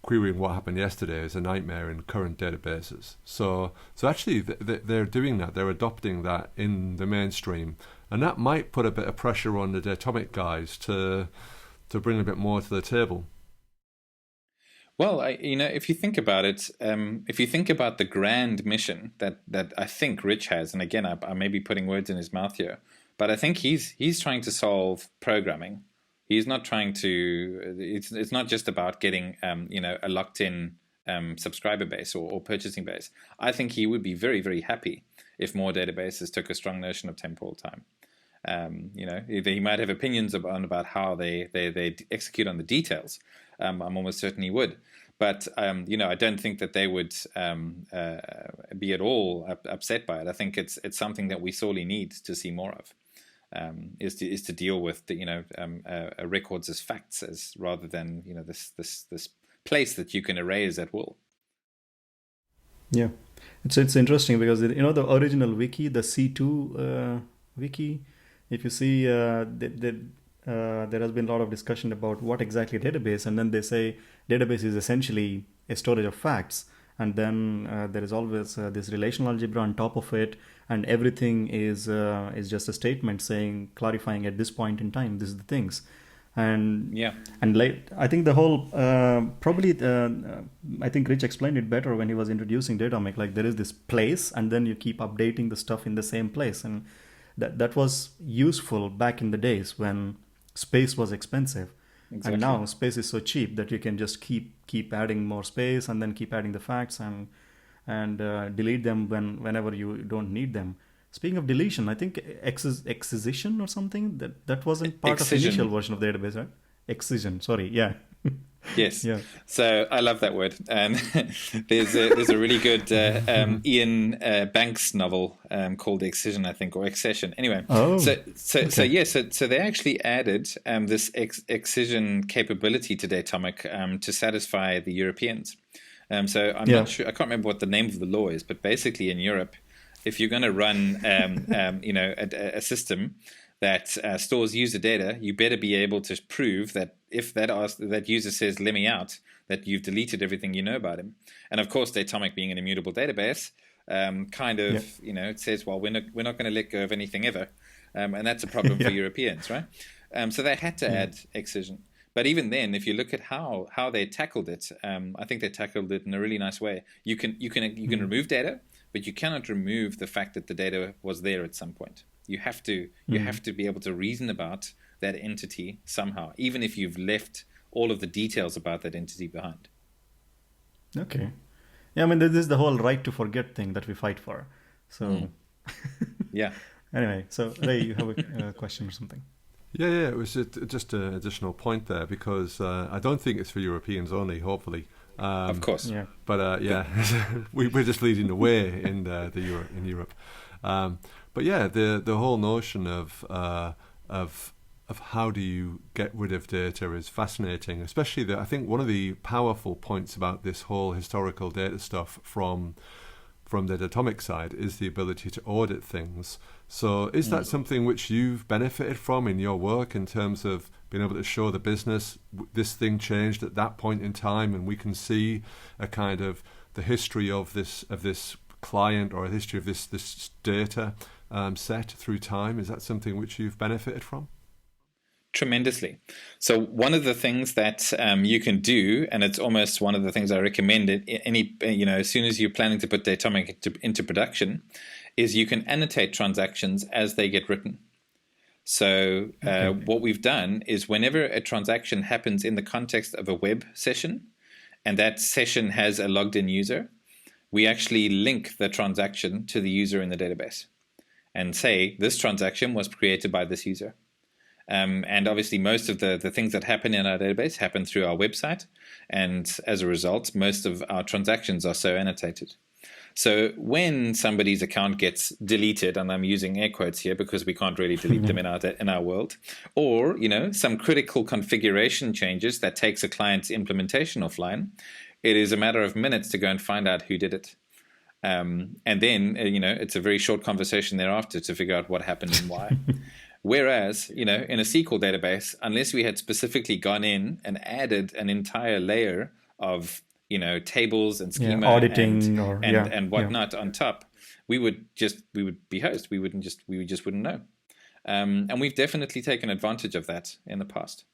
[SPEAKER 1] querying what happened yesterday is a nightmare in current databases. So actually they're doing that. They're adopting that in the mainstream, and that might put a bit of pressure on the Datomic guys to bring a bit more to the table.
[SPEAKER 3] Well, if you think about it, if you think about the grand mission that I think Rich has, and again, I may be putting words in his mouth here, but I think he's trying to solve programming. He's not trying to. It's not just about getting a locked-in subscriber base or purchasing base. I think he would be very, very happy if more databases took a strong notion of temporal time. He might have opinions about how they execute on the details. I'm almost certain he would. But, I don't think that they would be at all upset by it. I think it's something that we sorely need to see more of, is to deal with records as facts, as rather than this place that you can erase at will.
[SPEAKER 2] Yeah, it's interesting because the original wiki, the C2 wiki. If you see, there has been a lot of discussion about what exactly database, and then they say database is essentially a storage of facts, and then there is always this relational algebra on top of it, and everything is just a statement saying, clarifying at this point in time, this is the things. And like I think the whole I think Rich explained it better when he was introducing Datomic. Like there is this place, and then you keep updating the stuff in the same place, and that was useful back in the days when space was expensive.
[SPEAKER 3] exactly.
[SPEAKER 2] And now space is so cheap that you can just keep adding more space and then keep adding the facts and delete them whenever you don't need them. Speaking of deletion, I think excision or something that wasn't part of the
[SPEAKER 3] Excision.
[SPEAKER 2] initial version of the database, right? Excision. Sorry. Yeah.
[SPEAKER 3] Yes.
[SPEAKER 2] Yeah.
[SPEAKER 3] So I love that word. There's a really good Ian Banks novel called Excision, I think, or Accession. Anyway,
[SPEAKER 2] Oh,
[SPEAKER 3] so they actually added this excision capability to Datomic to satisfy the Europeans. So I'm not sure. I can't remember what the name of the law is, but basically in Europe, if you're going to run a system that stores user data, you better be able to prove that if that user says "let me out," that you've deleted everything you know about him. And of course, Datomic being an immutable database, it says, well, we're not going to let go of anything ever, and that's a problem for Europeans, right? So they had to add excision. But even then, if you look at how they tackled it, I think they tackled it in a really nice way. You can remove data, but you cannot remove the fact that the data was there at some point. You have to be able to reason about that entity somehow, even if you've left all of the details about that entity behind.
[SPEAKER 2] Okay. Yeah, I mean, this is the whole right to forget thing that we fight for. So,
[SPEAKER 3] yeah.
[SPEAKER 2] Anyway, so Ray, you have a question or something?
[SPEAKER 1] Yeah, it was just an additional point there because I don't think it's for Europeans only, hopefully.
[SPEAKER 3] Of course.
[SPEAKER 2] Yeah.
[SPEAKER 1] But we're just leading the way in Europe. But yeah, the whole notion of how do you get rid of data is fascinating. Especially I think one of the powerful points about this whole historical data stuff from the Datomic side is the ability to audit things. So is that something which you've benefited from in your work in terms of being able to show the business this thing changed at that point in time, and we can see a kind of the history of this client or a history of this data set through time? Is that something which you've benefited from?
[SPEAKER 3] Tremendously. So one of the things that you can do, and it's almost one of the things I recommend as soon as you're planning to put Datomic into production, is you can annotate transactions as they get written. So what we've done is whenever a transaction happens in the context of a web session, and that session has a logged in user, we actually link the transaction to the user in the database and say, this transaction was created by this user. And obviously, most of the things that happen in our database happen through our website. And as a result, most of our transactions are so annotated. So when somebody's account gets deleted, and I'm using air quotes here because we can't really delete them in our world, or some critical configuration changes that takes a client's implementation offline, it is a matter of minutes to go and find out who did it. And then it's a very short conversation thereafter to figure out what happened and why. Whereas, in a SQL database, unless we had specifically gone in and added an entire layer of, tables and schema
[SPEAKER 2] auditing
[SPEAKER 3] and whatnot on top, we would be host. We just wouldn't know. And we've definitely taken advantage of that in the past.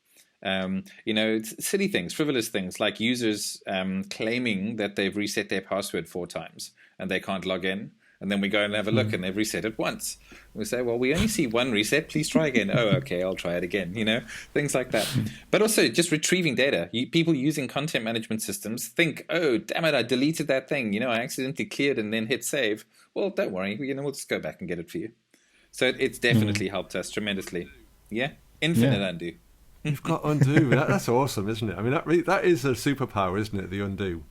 [SPEAKER 3] It's silly things, frivolous things like users claiming that they've reset their password 4 times and they can't log in. And then we go and have a look and they've reset it once. We say, well, we only see one reset. Please try again. Oh, okay, I'll try it again. Things like that. But also just retrieving data. People using content management systems think, oh, damn it, I deleted that thing. I accidentally cleared and then hit save. Well, don't worry. We'll just go back and get it for you. So it's definitely helped us tremendously. Yeah? Infinite undo.
[SPEAKER 1] You've got undo. That's awesome, isn't it? I mean, that is a superpower, isn't it, the undo?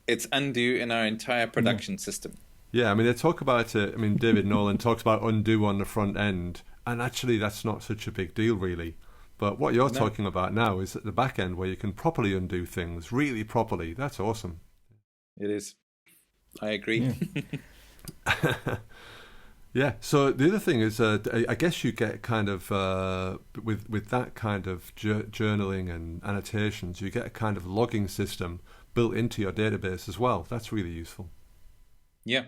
[SPEAKER 3] It's undo in our entire production system.
[SPEAKER 1] Yeah, I mean, they talk about it. I mean, David Nolan talks about undo on the front end, and actually that's not such a big deal, really. But what you're talking about now is at the back end where you can properly undo things, really properly. That's awesome.
[SPEAKER 3] It is. I agree.
[SPEAKER 1] Yeah. Yeah, so the other thing is, I guess you get kind of, with that kind of journaling and annotations, you get a kind of logging system built into your database as well. That's really useful.
[SPEAKER 3] Yeah.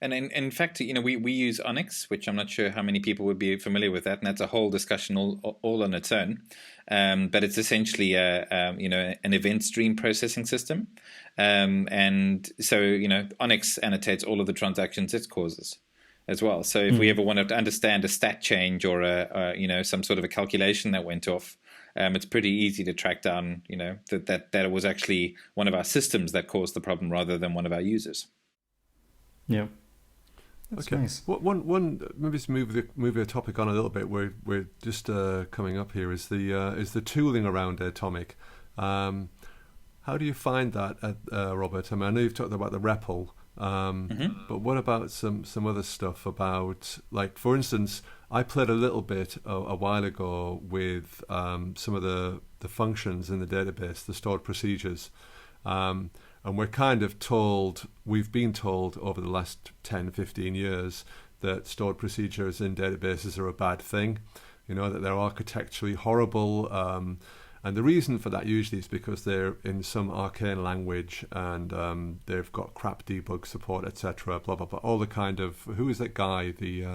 [SPEAKER 3] And in fact, we use Onyx, which I'm not sure how many people would be familiar with that, and that's a whole discussion all on its own. But it's essentially an event stream processing system, and so Onyx annotates all of the transactions it causes. as well. So if we ever wanted to understand a stat change or some sort of a calculation that went off, it's pretty easy to track down, that it was actually one of our systems that caused the problem rather than one of our users.
[SPEAKER 2] Yeah. That's
[SPEAKER 1] okay.
[SPEAKER 2] Nice.
[SPEAKER 1] One maybe to move the topic on a little bit. We're just coming up here is the tooling around Datomic. How do you find that, Robert? I mean, I know you've talked about the REPL, but what about some other stuff about, like, for instance, I played a little bit a while ago with some of the functions in the database, the stored procedures. And we're kind of we've been told over the last 10, 15 years that stored procedures in databases are a bad thing, that they're architecturally horrible. And the reason for that usually is because they're in some arcane language and they've got crap debug support, etc., blah, blah, blah. All the kind of, who is that guy, the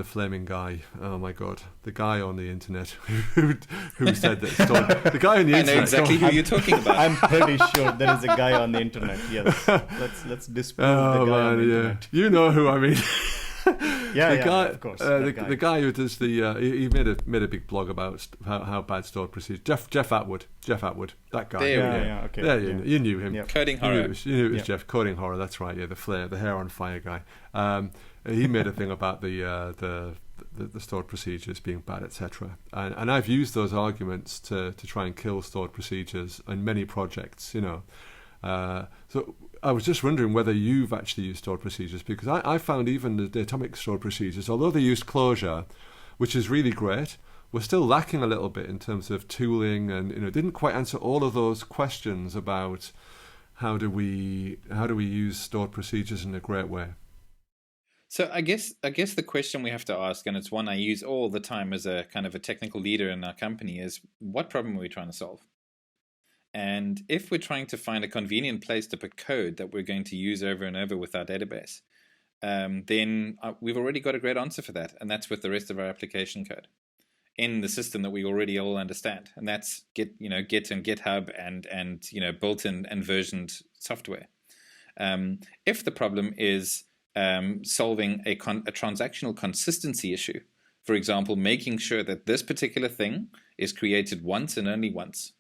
[SPEAKER 1] flaming guy, oh my god, the guy on the internet who said that the guy on the internet.
[SPEAKER 3] I know exactly who you're talking about.
[SPEAKER 2] I'm pretty sure there is a guy on the internet. Yes, let's disprove the guy on the internet.
[SPEAKER 1] You know who I mean.
[SPEAKER 2] The guy, of course.
[SPEAKER 1] The guy who does he made a big blog about how bad stored procedures. Jeff Atwood, that guy.
[SPEAKER 3] Okay.
[SPEAKER 1] Yeah, you knew him.
[SPEAKER 3] Yep. Coding horror.
[SPEAKER 1] You knew it was Jeff. Coding horror. That's right. Yeah, the hair on fire guy. He made a thing about the stored procedures being bad, etc. And I've used those arguments to try and kill stored procedures in many projects. So I was just wondering whether you've actually used stored procedures, because I found even the Datomic stored procedures, although they used closure, which is really great, we're still lacking a little bit in terms of tooling, and didn't quite answer all of those questions about how do we use stored procedures in a great way.
[SPEAKER 3] So I guess the question we have to ask, and it's one I use all the time as a kind of a technical leader in our company, is what problem are we trying to solve? And if we're trying to find a convenient place to put code that we're going to use over and over with our database, then we've already got a great answer for that, and that's with the rest of our application code in the system that we already all understand, and that's Git and GitHub and built-in and versioned software. If the problem is solving a transactional consistency issue, for example, making sure that this particular thing is created once and only once,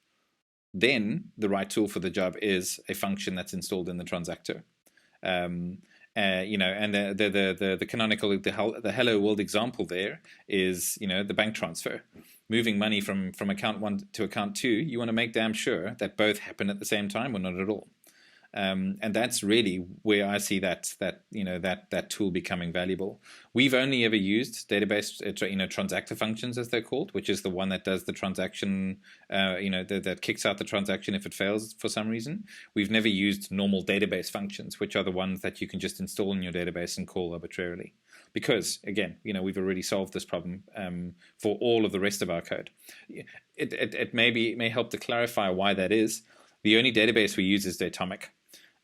[SPEAKER 3] then the right tool for the job is a function that's installed in the transactor. And the canonical, the hello world example there is, the bank transfer. Moving money from account 1 to account 2, you want to make damn sure that both happen at the same time or not at all. And that's really where I see that tool becoming valuable. We've only ever used database, transactor functions, as they're called, which is the one that does the transaction, that kicks out the transaction if it fails for some reason. We've never used normal database functions, which are the ones that you can just install in your database and call arbitrarily. Because, again, we've already solved this problem for all of the rest of our code. It may help to clarify why that is. The only database we use is Datomic.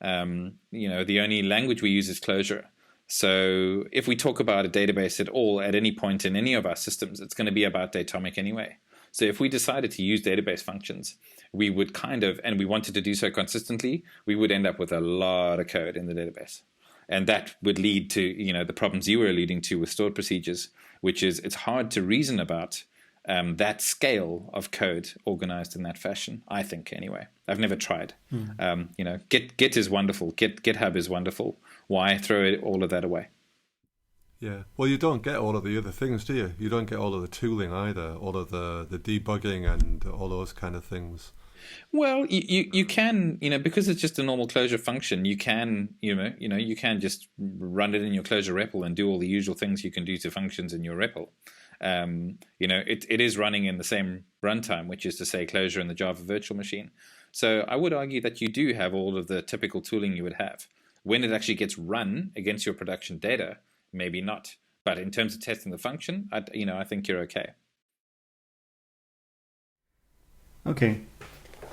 [SPEAKER 3] The only language we use is Clojure. So if we talk about a database at all at any point in any of our systems, it's going to be about Datomic anyway. So if we decided to use database functions, we would and we wanted to do so consistently, we would end up with a lot of code in the database. And that would lead to, the problems you were alluding to with stored procedures, which is it's hard to reason about that scale of code organized in that fashion, I think, anyway. I've never tried. Git is wonderful. GitHub is wonderful. Why throw all of that away?
[SPEAKER 1] Yeah. Well, you don't get all of the other things, do you? You don't get all of the tooling either, all of the debugging and all those kind of things.
[SPEAKER 3] Well, you can, because it's just a normal Clojure function, you can, you can just run it in your Clojure REPL and do all the usual things you can do to functions in your REPL. It is running in the same runtime, which is to say Clojure in the Java virtual machine. So I would argue that you do have all of the typical tooling you would have. When it actually gets run against your production data, maybe not. But in terms of testing the function, I think you're okay.
[SPEAKER 2] Okay.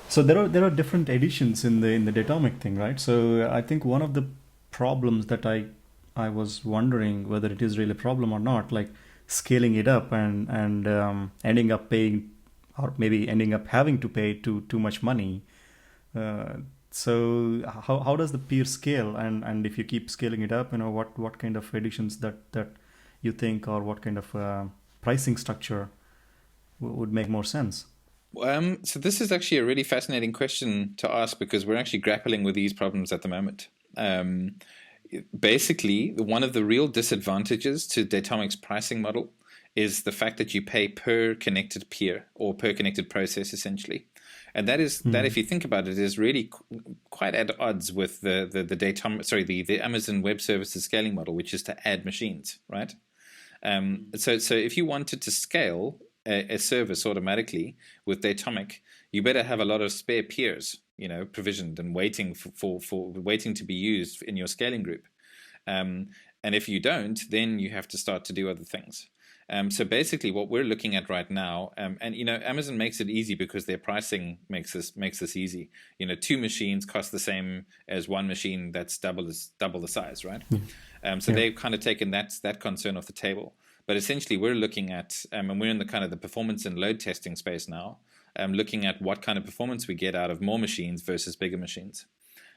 [SPEAKER 2] So there are different editions in the Datomic thing, right? So I think one of the problems that I was wondering whether it is really a problem or not, like scaling it up and ending up paying, or maybe ending up having to pay too much money So how does the peer scale, and if you keep scaling it up, what kind of editions that you think, or what kind of pricing structure would make more sense?
[SPEAKER 3] So this is actually a really fascinating question to ask, because we're actually grappling with these problems at the moment. Basically, one of the real disadvantages to Datomic's pricing model is the fact that you pay per connected peer, or per connected process, essentially. And that is that, if you think about it, is really quite at odds with the Amazon Web Services scaling model, which is to add machines, right? So if you wanted to scale a service automatically with Datomic, you better have a lot of spare peers, provisioned and waiting for waiting to be used in your scaling group. And if you don't, then you have to start to do other things. So basically, what we're looking at right now, and Amazon makes it easy because their pricing makes this easy. 2 machines cost the same as 1 machine that's double the size, right? So they've kind of taken that concern off the table. But essentially, we're looking at, and we're in the kind of the performance and load testing space now, looking at what kind of performance we get out of more machines versus bigger machines.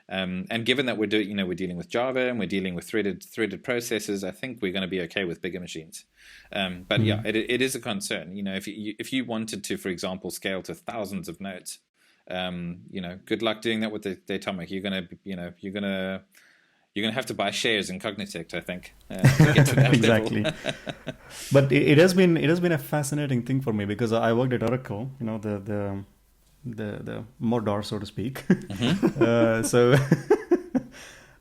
[SPEAKER 3] And given that we're dealing with Java and we're dealing with threaded processes, I think we're going to be okay with bigger machines. But yeah, it is a concern. If you wanted to, for example, scale to thousands of nodes, good luck doing that with the Datomic. You're gonna have to buy shares in Cognitect, I think, to get to that
[SPEAKER 2] exactly.
[SPEAKER 3] level.
[SPEAKER 2] But it has been a fascinating thing for me, because I worked at Oracle, the Mordor, so to speak. So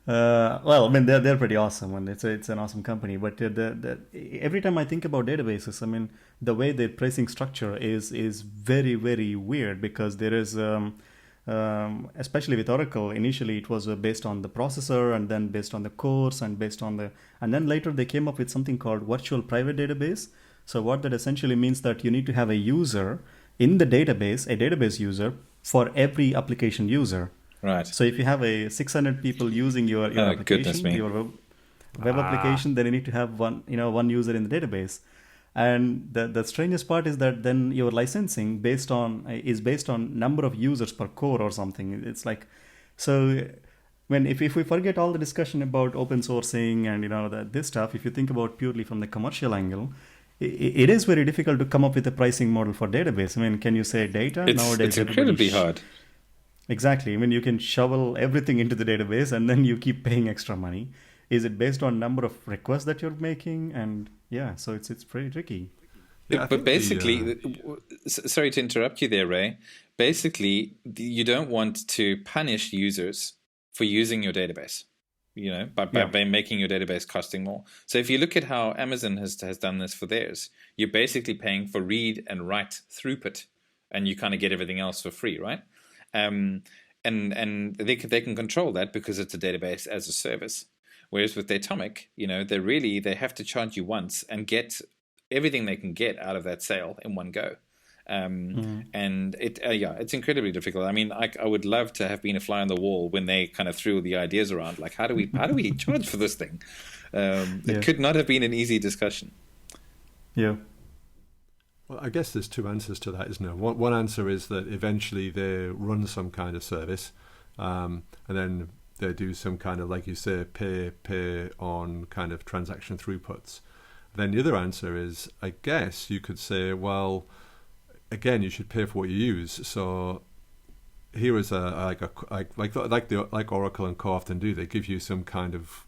[SPEAKER 2] well, I mean, they're pretty awesome, and it's an awesome company. But every time I think about databases, I mean, the way their pricing structure is very, very weird, because there is especially with Oracle, initially it was based on the processor, and then based on the cores, and then later they came up with something called virtual private database. So what that essentially means, that you need to have a user in the database, a database user for every application user.
[SPEAKER 3] Right.
[SPEAKER 2] So if you have 600 people using your application, your web application, then you need to have one user in the database. And the strangest part is that then your licensing is based on number of users per core or something. It's like, so if we forget all the discussion about open sourcing and this stuff, if you think about purely from the commercial angle, it is very difficult to come up with a pricing model for database. I mean, can you say data? Nowadays,
[SPEAKER 3] it's incredibly hard.
[SPEAKER 2] Exactly. I mean, you can shovel everything into the database and then you keep paying extra money. Is it based on number of requests that you're making? And yeah, so it's pretty tricky.
[SPEAKER 3] Yeah, but basically, sorry to interrupt you there, Ray. Basically, you don't want to punish users for using your database, by making your database costing more. So if you look at how Amazon has done this for theirs, you're basically paying for read and write throughput, and you kind of get everything else for free, right? And they can control that because it's a database as a service. Whereas with Datomic, they have to charge you once and get everything they can get out of that sale in one go. And it's incredibly difficult. I mean, I would love to have been a fly on the wall when they kind of threw the ideas around, like how do we charge for this thing? It could not have been an easy discussion.
[SPEAKER 2] Yeah.
[SPEAKER 1] Well, I guess there's 2 answers to that, isn't there? One answer is that eventually they run some kind of service, and then they do some kind of, like you say, pay on kind of transaction throughputs. Then the other answer is, I guess you could say, well, again, you should pay for what you use. So here is like Oracle and Co often do. They give you some kind of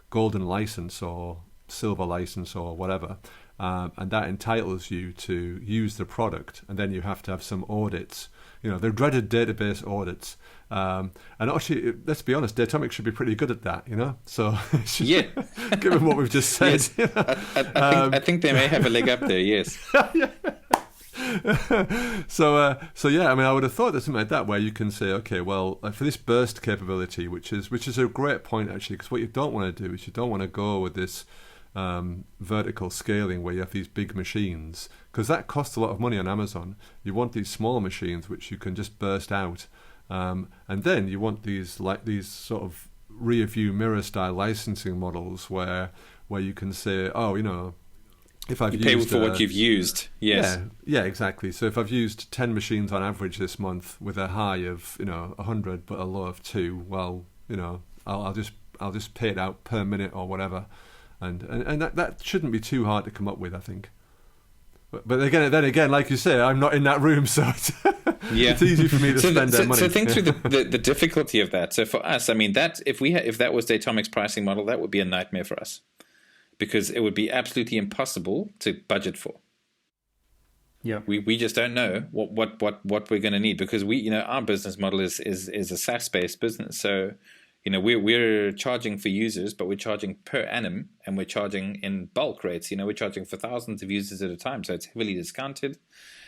[SPEAKER 1] golden license or silver license or whatever, and that entitles you to use the product. And then you have to have some audits. The dreaded database audits. And actually, let's be honest, Datomic should be pretty good at that, So, given what we've just said,
[SPEAKER 3] yes. I think they may have a leg up there. Yes.
[SPEAKER 1] So yeah, I mean, I would have thought there's something like that where you can say, okay, well, for this burst capability, which is a great point actually, because what you don't want to do is you don't want to go with this vertical scaling where you have these big machines, because that costs a lot of money on Amazon. You want these small machines which you can just burst out, and then you want these sort of rear view mirror style licensing models where you can say, if I've
[SPEAKER 3] You pay
[SPEAKER 1] used
[SPEAKER 3] for what you've used. Yes.
[SPEAKER 1] Yeah, exactly. So if I've used 10 machines on average this month with a high of 100 but a low of 2, well, I'll just pay it out per minute or whatever, and that shouldn't be too hard to come up with, I think. But then again, like you say, I'm not in that room, so it's easy for me to spend that money.
[SPEAKER 3] So think through the difficulty of that. So for us, I mean, that if that was Datomic's pricing model, that would be a nightmare for us, because it would be absolutely impossible to budget for.
[SPEAKER 2] Yeah,
[SPEAKER 3] we just don't know what we're going to need, because our business model is a SaaS based business. So we're charging for users, but we're charging per annum, and we're charging in bulk rates. We're charging for thousands of users at a time, so it's heavily discounted.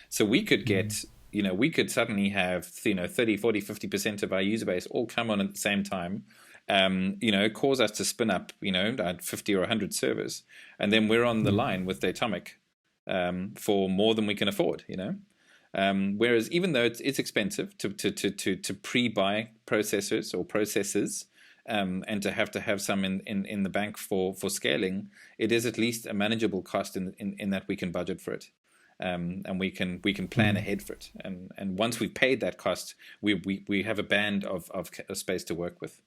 [SPEAKER 3] So we could get we could suddenly have 30, 40, 50% of our user base all come on at the same time. Cause us to spin up 50 or 100 servers, and then we're on the line with Datomic for more than we can afford. Whereas even though it's expensive to pre-buy processors or processors, and to have some in the bank for scaling, it is at least a manageable cost in that we can budget for it, and we can plan ahead for it. And once we've paid that cost, we have a band of space to work with.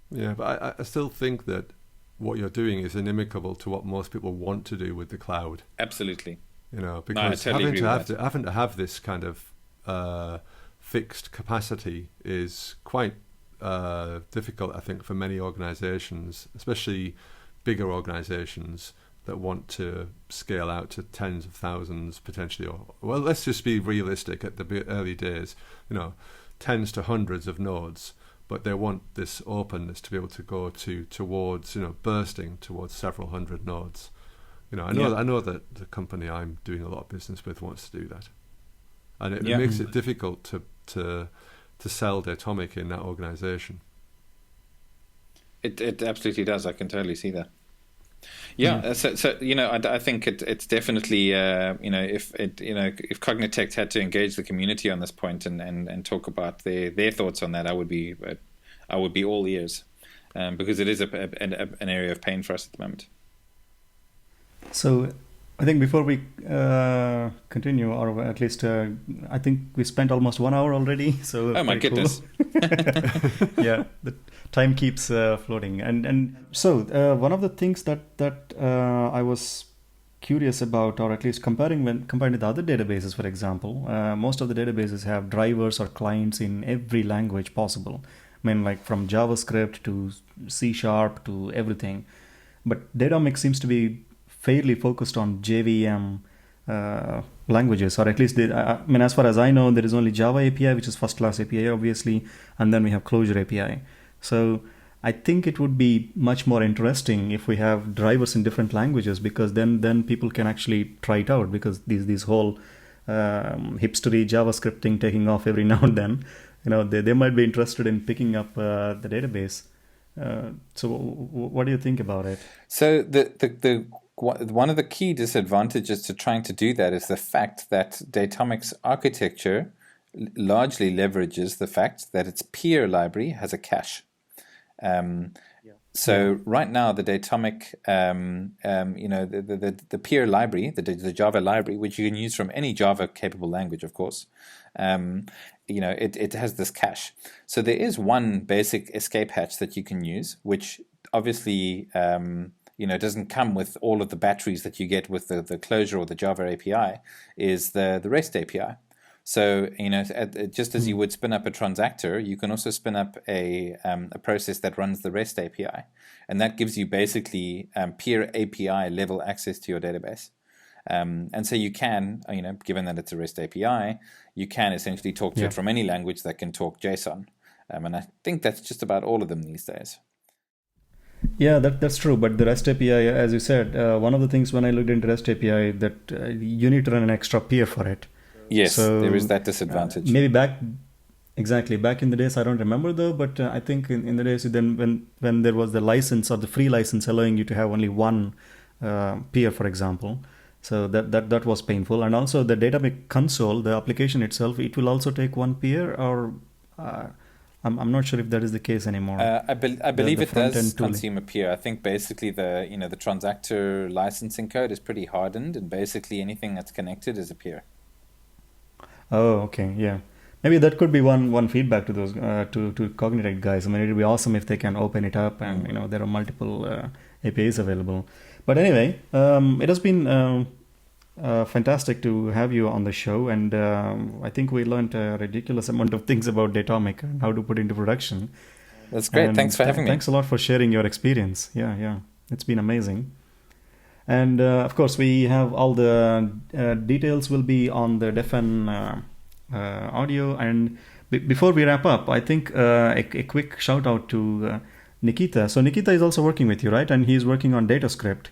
[SPEAKER 1] Yeah, but I still think that what you're doing is inimical to what most people want to do with the cloud.
[SPEAKER 3] Absolutely.
[SPEAKER 1] Because
[SPEAKER 3] totally
[SPEAKER 1] having to have this kind of fixed capacity is quite difficult, I think, for many organizations, especially bigger organizations that want to scale out to tens of thousands potentially, or, well, let's just be realistic at the early days, tens to hundreds of nodes. But they want this openness to be able to go towards bursting towards several hundred nodes. I know that the company I'm doing a lot of business with wants to do that, and it makes it difficult to sell Datomic in that organization.
[SPEAKER 3] It absolutely does. I can totally see that. Yeah, so I think it's definitely if Cognitect had to engage the community on this point and talk about their thoughts on that, I would be all ears, because it is an area of pain for us at the moment.
[SPEAKER 2] So I think before we continue, or at least I think we spent almost 1 hour already. So
[SPEAKER 3] oh my goodness.
[SPEAKER 2] Yeah, the time keeps floating, and so one of the things that I was curious about, or at least comparing with other databases, for example, most of the databases have drivers or clients in every language possible. I mean, like from JavaScript to C# to everything. But Datomic seems to be fairly focused on JVM languages, or at least as far as I know, there is only Java API, which is first class API, obviously, and then we have Clojure API. So I think it would be much more interesting if we have drivers in different languages, because then people can actually try it out, because these whole hipstery JavaScript thing taking off every now and then, they might be interested in picking up the database. So what do you think about it?
[SPEAKER 3] So the one of the key disadvantages to trying to do that is the fact that Datomic's architecture largely leverages the fact that its peer library has a cache. So right now, the Datomic, the peer library, the Java library, which you can use from any Java capable language, of course, it has this cache. So there is one basic escape hatch that you can use, which obviously doesn't come with all of the batteries that you get with the Clojure or the Java API, is the REST API. So, just as you would spin up a transactor, you can also spin up a process that runs the REST API. And that gives you basically peer API level access to your database. And so you can, given that it's a REST API, you can essentially talk to it from any language that can talk JSON. And I think that's just about all of them these days.
[SPEAKER 2] Yeah, that's true. But the REST API, as you said, one of the things when I looked into REST API, that you need to run an extra peer for it.
[SPEAKER 3] Yes,
[SPEAKER 2] so,
[SPEAKER 3] there is that disadvantage.
[SPEAKER 2] Maybe back in the days, I don't remember though, but I think in the days then when there was the license or the free license allowing you to have only one peer, for example, so that was painful. And also the Datomic console, the application itself, it will also take one peer, or I'm not sure if that is the case anymore.
[SPEAKER 3] I believe it does
[SPEAKER 2] tooling.
[SPEAKER 3] consume a peer. I think basically the transactor licensing code is pretty hardened, and basically anything that's connected is a peer.
[SPEAKER 2] Oh, okay, yeah. Maybe that could be one feedback to those to Cognitect guys. I mean, it would be awesome if they can open it up, and there are multiple APIs available. But anyway, it has been fantastic to have you on the show, and I think we learned a ridiculous amount of things about Datomic and how to put into production.
[SPEAKER 3] That's great.
[SPEAKER 2] And
[SPEAKER 3] thanks for having me.
[SPEAKER 2] Thanks a lot for sharing your experience. Yeah, it's been amazing. And of course, we have all the details will be on the Defen audio. And before we wrap up, I think a quick shout out to Nikita. So Nikita is also working with you, right? And he's working on DataScript.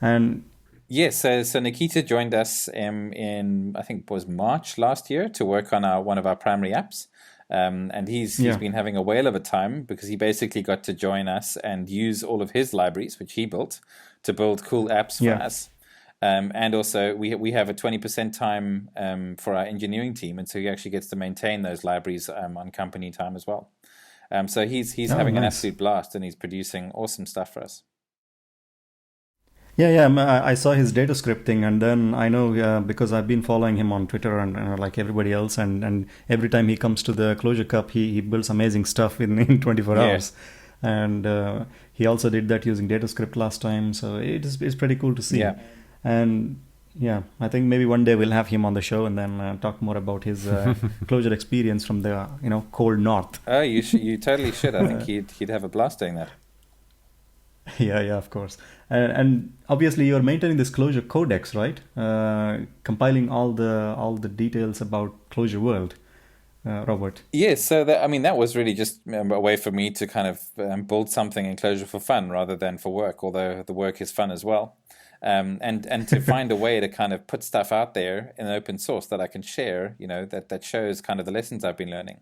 [SPEAKER 2] And
[SPEAKER 3] yes, so Nikita joined us in I think it was March last year to work on one of our primary apps. And he's been having a whale of a time because he basically got to join us and use all of his libraries, which he built, to build cool apps for us. And also we have a 20% time for our engineering team, and so he actually gets to maintain those libraries on company time as well. So he's having an absolute blast, and he's producing awesome stuff for us.
[SPEAKER 2] Yeah. I saw his DataScript thing, and then I know because I've been following him on Twitter and like everybody else, and every time he comes to the Clojure Cup, he builds amazing stuff in 24 hours. And he also did that using DataScript last time, so it's pretty cool to see.
[SPEAKER 3] Yeah.
[SPEAKER 2] And I think maybe one day we'll have him on the show and then talk more about his Clojure experience from the cold north.
[SPEAKER 3] Oh, you totally should. I think he'd have a blast doing that.
[SPEAKER 2] Yeah, of course. And obviously you're maintaining this Clojure codex, right? Compiling all the details about Clojure World, Robert.
[SPEAKER 3] Yes, so that was really just a way for me to kind of build something in Clojure for fun rather than for work, although the work is fun as well. And to find a way to kind of put stuff out there in open source that I can share, that shows kind of the lessons I've been learning.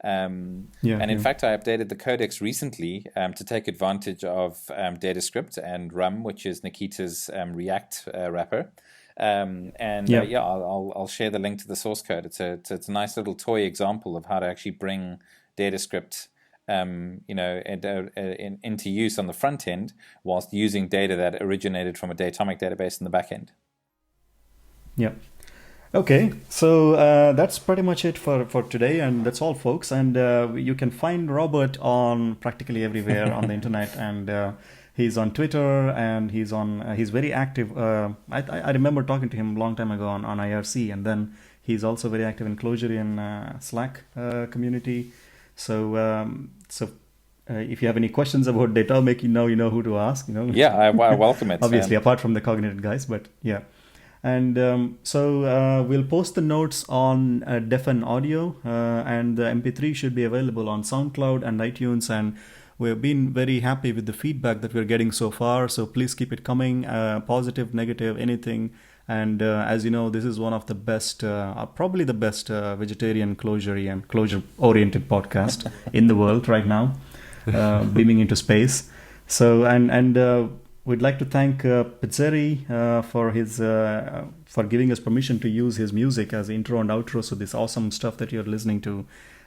[SPEAKER 3] And in fact, I updated the codex recently to take advantage of DataScript and Rum, which is Nikita's React wrapper. I'll share the link to the source code. It's a nice little toy example of how to actually bring DataScript into use on the front end whilst using data that originated from a Datomic database in the back end.
[SPEAKER 2] Yeah. Okay, so that's pretty much it for today, and that's all, folks. And you can find Robert on practically everywhere on the internet, and he's on Twitter, and he's very active. I remember talking to him a long time ago on IRC, and then he's also very active in Clojure in Slack community. So if you have any questions about Datomic, now you know who to ask.
[SPEAKER 3] Yeah, I welcome it.
[SPEAKER 2] Obviously, apart from the Cognitect guys, but yeah. And so we'll post the notes on Defen Audio, and the MP3 should be available on SoundCloud and iTunes. And we've been very happy with the feedback that we're getting so far. So please keep it coming, positive, negative, anything. And as you know, this is one of the best, probably the best vegetarian Clojure-oriented podcast in the world right now, beaming into space. So and we'd like to thank Pizzeri for giving us permission to use his music as intro and outro. So this awesome stuff that you're listening to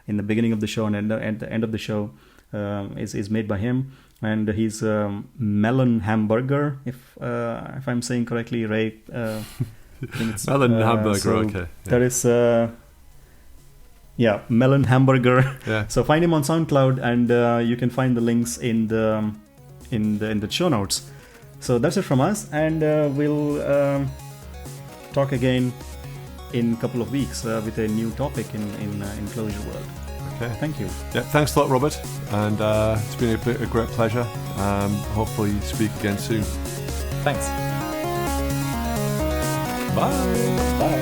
[SPEAKER 2] in the beginning of the show and at the end of the show is made by him. And he's Melon Hamburger, if I'm saying correctly, Ray. I think it's,
[SPEAKER 1] Melon Hamburger, okay. Yeah.
[SPEAKER 2] That is Melon Hamburger.
[SPEAKER 1] Yeah.
[SPEAKER 2] So find him on SoundCloud, and you can find the links in the show notes. So that's it from us, and we'll talk again in a couple of weeks with a new topic in Clojure World.
[SPEAKER 1] Okay.
[SPEAKER 2] Thank you.
[SPEAKER 1] Yeah, thanks a lot, Robert, and it's been a great pleasure. Hopefully speak again soon.
[SPEAKER 3] Thanks.
[SPEAKER 1] Bye.
[SPEAKER 3] Bye.